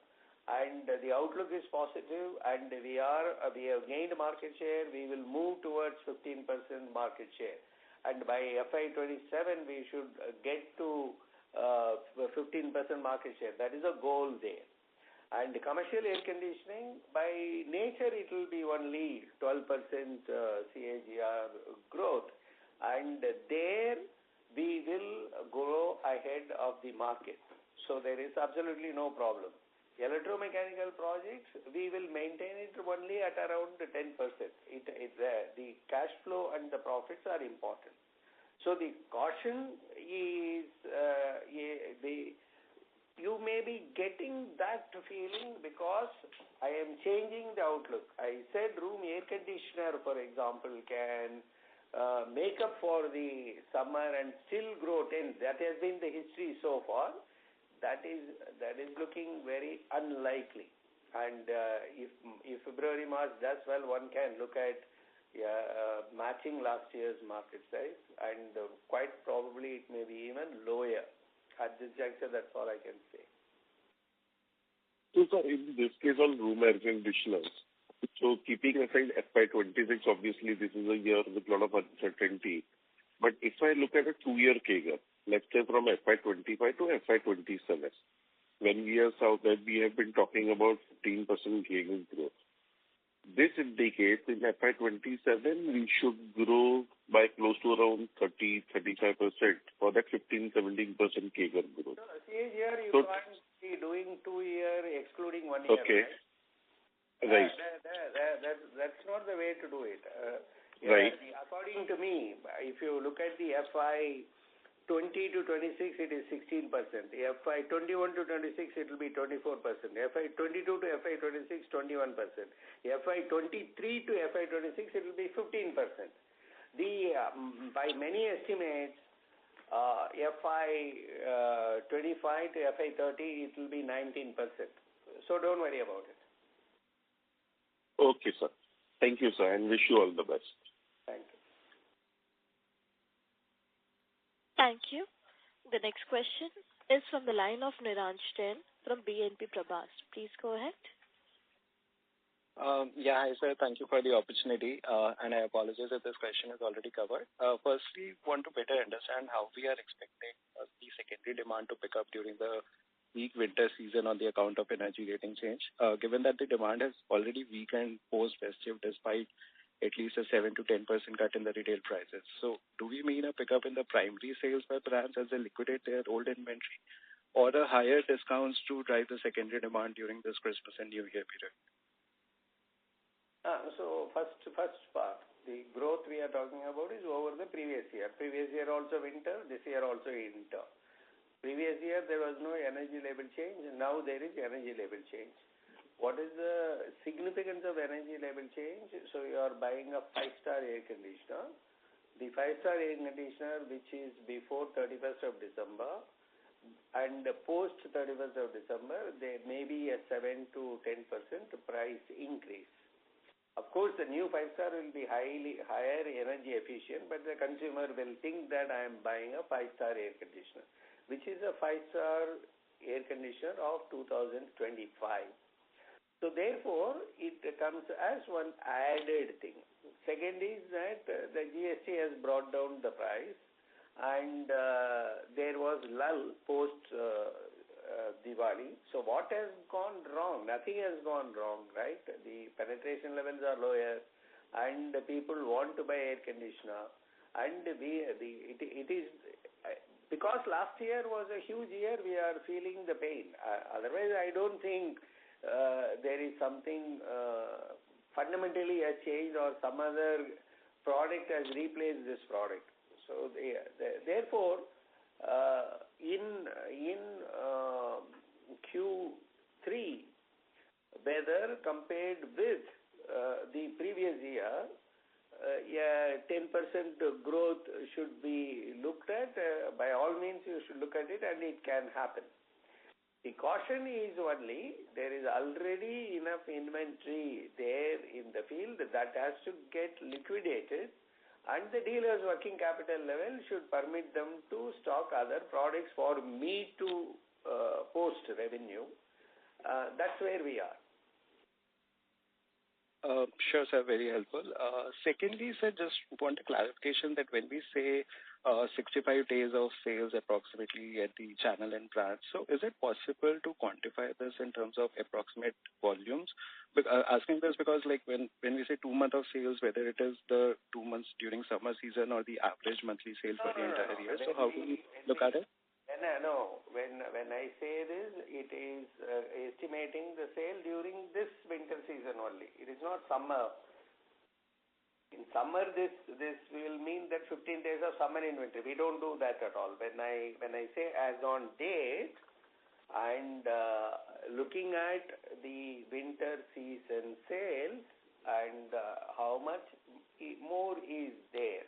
Speaker 2: and the outlook is positive, and we have gained market share. We will move towards 15% market share. And by FY27, we should get to 15% market share. That is a goal there. And the commercial air conditioning, by nature, it will be only 12% CAGR growth. And there, we will grow ahead of the market. So there is absolutely no problem. Electromechanical projects, we will maintain it only at around 10%. The cash flow and the profits are important. So the caution is you may be getting that feeling because I am changing the outlook. I said room air conditioner, for example, can make up for the summer and still grow 10. That has been the history so far. That is looking very unlikely. And if February, March does well, one can look at matching last year's market size, and quite probably it may be even lower. At this juncture, that's all I can say.
Speaker 10: So, sir, in this case on room air conditioners, so keeping aside FY26, obviously this is a year with a lot of uncertainty. But if I look at a 2-year CAGR, let's say from FY25 to FY27, when we are south, that we have been talking about 15% CAGR growth. This indicates in FY27 we should grow by close to around 30-35% for that 15-17% CAGR growth.
Speaker 2: No, see here you can't be doing 2-year excluding 1 year.
Speaker 10: Okay.
Speaker 2: Right.
Speaker 10: Right.
Speaker 2: That's not the way to do it.
Speaker 10: Right.
Speaker 2: According to me, if you look at the FY 20 to 26, it is 16%. FY 21 to 26, it will be 24%. FY 22 to FY 26, 21%. FY 23 to FY 26, it will be 15%. By many estimates, FY 25 to FY 30, it will be 19%. So don't worry about it.
Speaker 10: Okay, sir. Thank you, sir, and wish you all the best.
Speaker 2: Thank you.
Speaker 1: Thank you. The next question is from the line of Niransh Jain from BNP Paribas. Please go ahead.
Speaker 11: Hi, sir. Thank you for the opportunity, and I apologize if this question is already covered. Firstly, want to better understand how we are expecting the secondary demand to pick up during the weak winter season on the account of energy rating change, given that the demand has already weakened post-festive despite at least a 7 to 10% cut in the retail prices. So do we mean a pickup in the primary sales by brands as they liquidate their old inventory, or a higher discounts to drive the secondary demand during this Christmas and New Year period?
Speaker 2: So first part, the growth we are talking about is over the previous year. Previous year also winter, this year also winter. Previous year there was no energy label change, now there is energy label change. What is the significance of energy label change? So you are buying a 5-star air conditioner. The 5-star air conditioner which is before 31st of December and post 31st of December, there may be a 7 to 10% price increase. Of course, the new 5-star will be higher energy efficient, but the consumer will think that I am buying a 5-star air conditioner, which is a 5-star air conditioner of 2025. So therefore, it comes as one added thing. Second is that the GST has brought down the price, and there was lull post Diwali. So what has gone wrong? Nothing has gone wrong, right? The penetration levels are lower, and the people want to buy air conditioner, and it is because last year was a huge year. We are feeling the pain. Otherwise, I don't think there is something fundamentally has changed or some other product has replaced this product. So therefore, in Q3, whether compared with the previous year, 10% growth should be looked at. By all means, you should look at it, and it can happen. The caution is only there is already enough inventory there in the field that has to get liquidated, and the dealer's working capital level should permit them to stock other products for me to post revenue. That's where we are.
Speaker 11: Sure, sir. Very helpful. Secondly, sir, just want a clarification that when we say 65 days of sales approximately at the channel and brand, so is it possible to quantify this in terms of approximate volumes? Asking this because like when we say 2 months of sales, whether it is the 2 months during summer season or the average monthly sales for the entire year, so how do we look at it?
Speaker 2: No, when I say this, it is estimating the sale during this winter season only. It is not summer. In summer, this will mean that 15 days of summer inventory. We don't do that at all. When I say as on date, and looking at the winter season sales and how much more is there.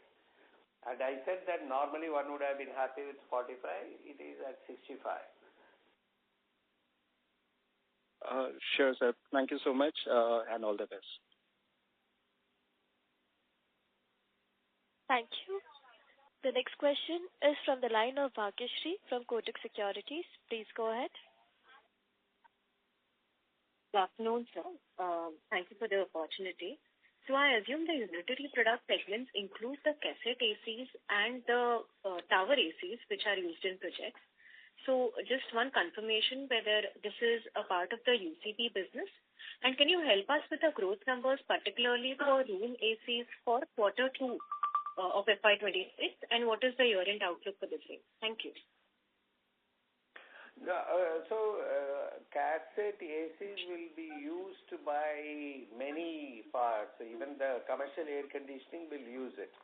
Speaker 2: And I said that normally one would have been happy with 45. It is at 65.
Speaker 11: Sure, sir. Thank you so much, and all the best.
Speaker 1: Thank you. The next question is from the line of Bhagyashree from Kotak Securities. Please go ahead.
Speaker 12: Good afternoon, sir. Thank you for the opportunity. So I assume the unitary product segments include the cassette ACs and the tower ACs, which are used in projects. So just one confirmation whether this is a part of the UCP business. And can you help us with the growth numbers, particularly for room ACs for Q2 of FY26, and what is the year-end outlook for the same? Thank you.
Speaker 2: Cassette ACs will be used by many parts. Even the commercial air conditioning will use it.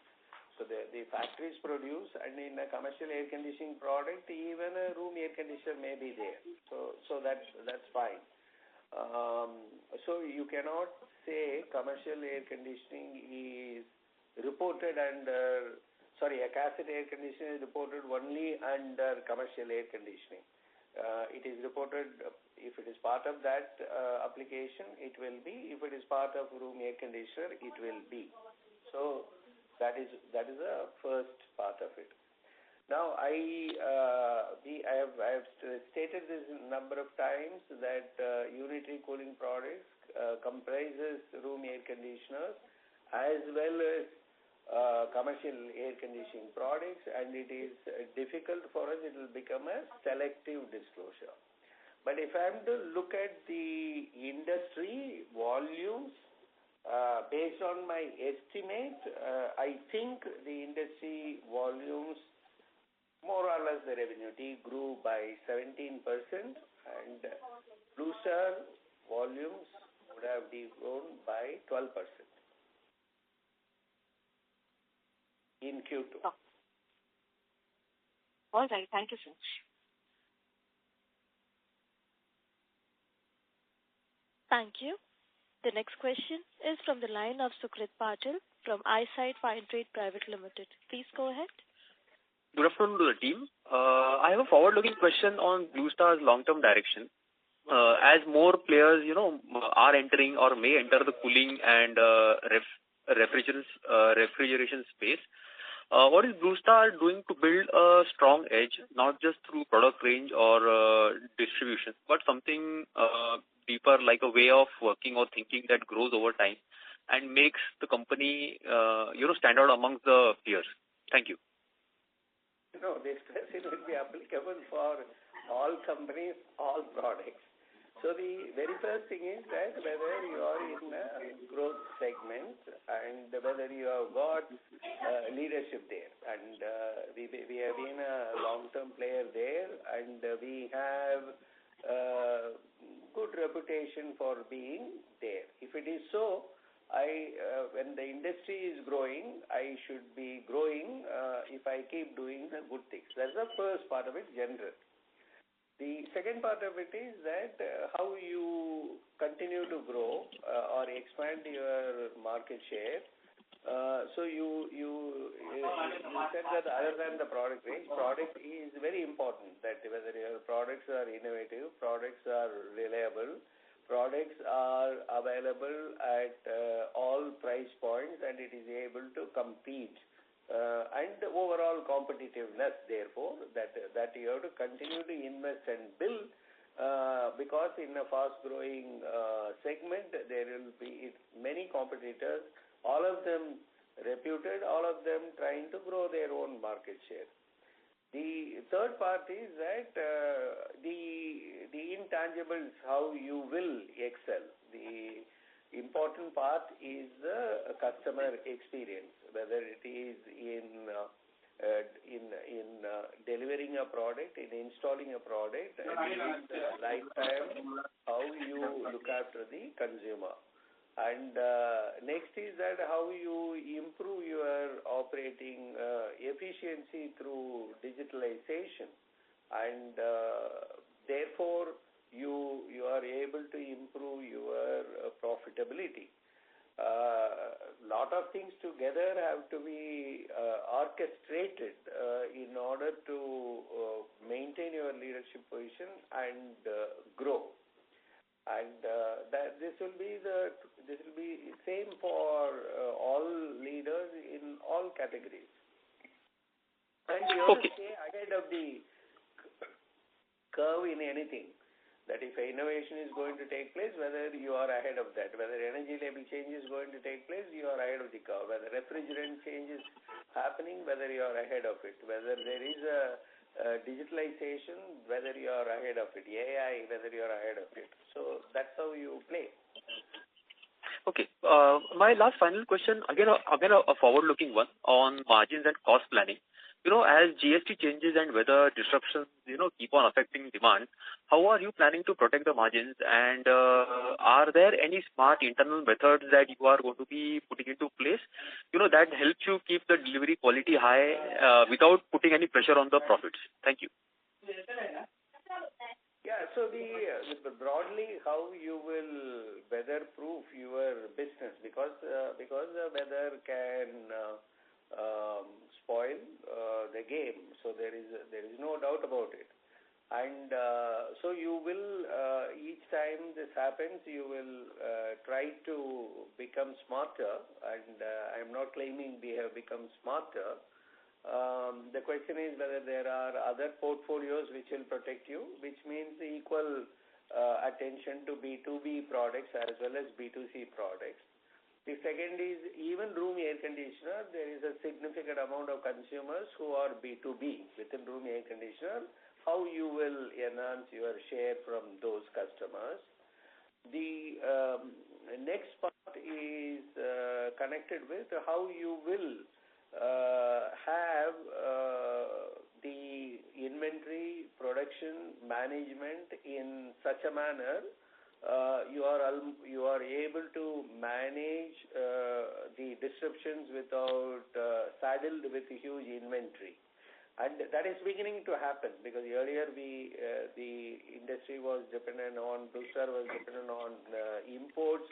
Speaker 2: So the factories produce, and in a commercial air conditioning product, even a room air conditioner may be there. So that's fine. So you cannot say commercial air conditioning is reported under. Sorry, a cassette air conditioner is reported only under commercial air conditioning. It is reported, if it is part of that application, it will be. If it is part of room air conditioner, it will be. So that is the first part of it. Now I have stated this a number of times that unitary cooling products comprises room air conditioners as well as commercial air conditioning products, and it is difficult for us. It will become a selective disclosure. But if I am to look at the industry volumes, based on my estimate, I think the industry volumes, more or less the revenue grew by 17%, and BlueStar volumes would have grown by 12%. In Q2.
Speaker 12: Oh. All right. Thank you, sir.
Speaker 1: Thank you. The next question is from the line of Sukrit Patil from Eyesight Fine Trade Private Limited. Please go ahead.
Speaker 13: Good afternoon to the team. I have a forward-looking question on BlueStar's long-term direction. As more players, are entering or may enter the cooling and refrigeration space, what is BlueStar doing to build a strong edge, not just through product range or distribution, but something deeper, like a way of working or thinking that grows over time and makes the company, stand out amongst the peers? Thank you.
Speaker 2: No, this question will be applicable for all companies, all products. So the very first thing is that whether you are in a growth segment and whether you have got leadership there. And we have been a long-term player there, and we have good reputation for being there. If it is so, when the industry is growing, I should be growing if I keep doing the good things. That's the first part of it, general. The second part of it is that how you continue to grow or expand your market share. So you said that other than the product range, product is very important. That whether your products are innovative, products are reliable, products are available at all price points, and it is able to compete. And the overall competitiveness, therefore, that you have to continue to invest and build, because in a fast-growing segment, there will be many competitors, all of them reputed, all of them trying to grow their own market share. The third part is that the intangibles, how you will excel. The important part is the customer experience, whether it is in delivering a product, in installing a product, and in the lifetime, how you look after the consumer. And next is that how you improve your operating efficiency through digitalization and Therefore, you are able to improve your profitability. Lot of things together have to be orchestrated in order to maintain your leadership position and grow. And that this will be same for all leaders in all categories. And you have to stay ahead of the curve in anything. That if innovation is going to take place, whether you are ahead of that, whether energy label change is going to take place, you are ahead of the curve, whether refrigerant change is happening, whether you are ahead of it, whether there is a digitalization, whether you are ahead of it, AI, whether you are ahead of it. So that's how you play.
Speaker 13: Okay. My last final question, again a forward-looking one on margins and cost planning. As GST changes and weather disruptions, keep on affecting demand, how are you planning to protect the margins? And are there any smart internal methods that you are going to be putting into place, that helps you keep the delivery quality high without putting any pressure on the profits? Thank you.
Speaker 2: Yeah, so the broadly how you will weather-proof your business because the weather can spoil the game. So there is no doubt about it. And so you will each time this happens, you will try to become smarter. And I am not claiming we have become smarter. The question is whether there are other portfolios which will protect you, which means equal attention to B2B products as well as B2C products. The second is even room air conditioner, there is a significant amount of consumers who are B2B within room air conditioner. How you will enhance your share from those customers. The next part is connected with how you will have the inventory production management in such a manner you are able to manage the disruptions without saddled with huge inventory. And that is beginning to happen because earlier the industry was dependent on, BlueStar was dependent on imports,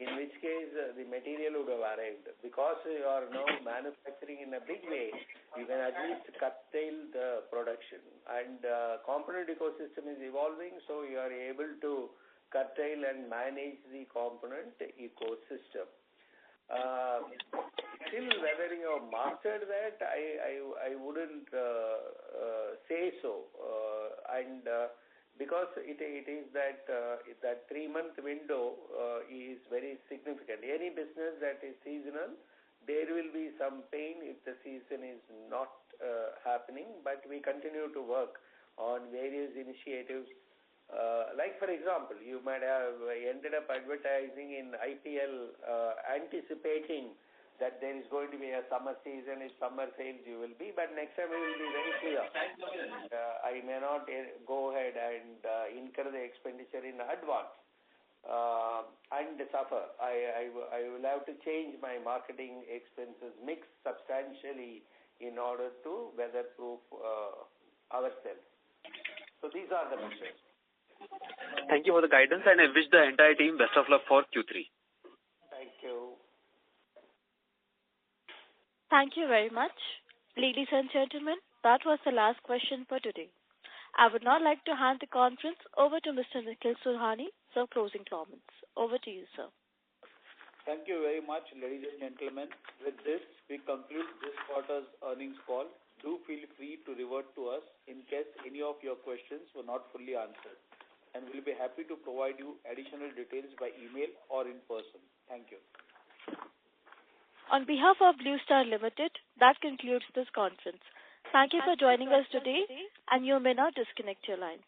Speaker 2: in which case the material would have arrived. Because you are now manufacturing in a big way, you can at least curtail the production. And component ecosystem is evolving, so you are able to curtail and manage the component ecosystem. Still, whether you have mastered that, I wouldn't say so. And because it is that 3-month window is very significant. Any business that is seasonal, there will be some pain if the season is not happening, but we continue to work on various initiatives. Like for example, you might have ended up advertising in IPL anticipating that there is going to be a summer season, it's summer sales you will be, but next time it will be very clear. I may not go ahead and incur the expenditure in advance and suffer. I will have to change my marketing expenses mix substantially in order to weatherproof ourselves. So these are the measures.
Speaker 13: Thank you for the guidance, and I wish the entire team best of luck for Q3.
Speaker 2: Thank you.
Speaker 1: Thank you very much. Ladies and gentlemen, that was the last question for today. I would now like to hand the conference over to Mr. Nikhil Sohani for closing comments. Over to you, sir.
Speaker 3: Thank you very much, ladies and gentlemen. With this, we conclude this quarter's earnings call. Do feel free to revert to us in case any of your questions were not fully answered. And we'll be happy to provide you additional details by email or in person. Thank you.
Speaker 1: On behalf of BlueStar Limited, that concludes this conference. Thank you for joining us today, and you may now disconnect your lines.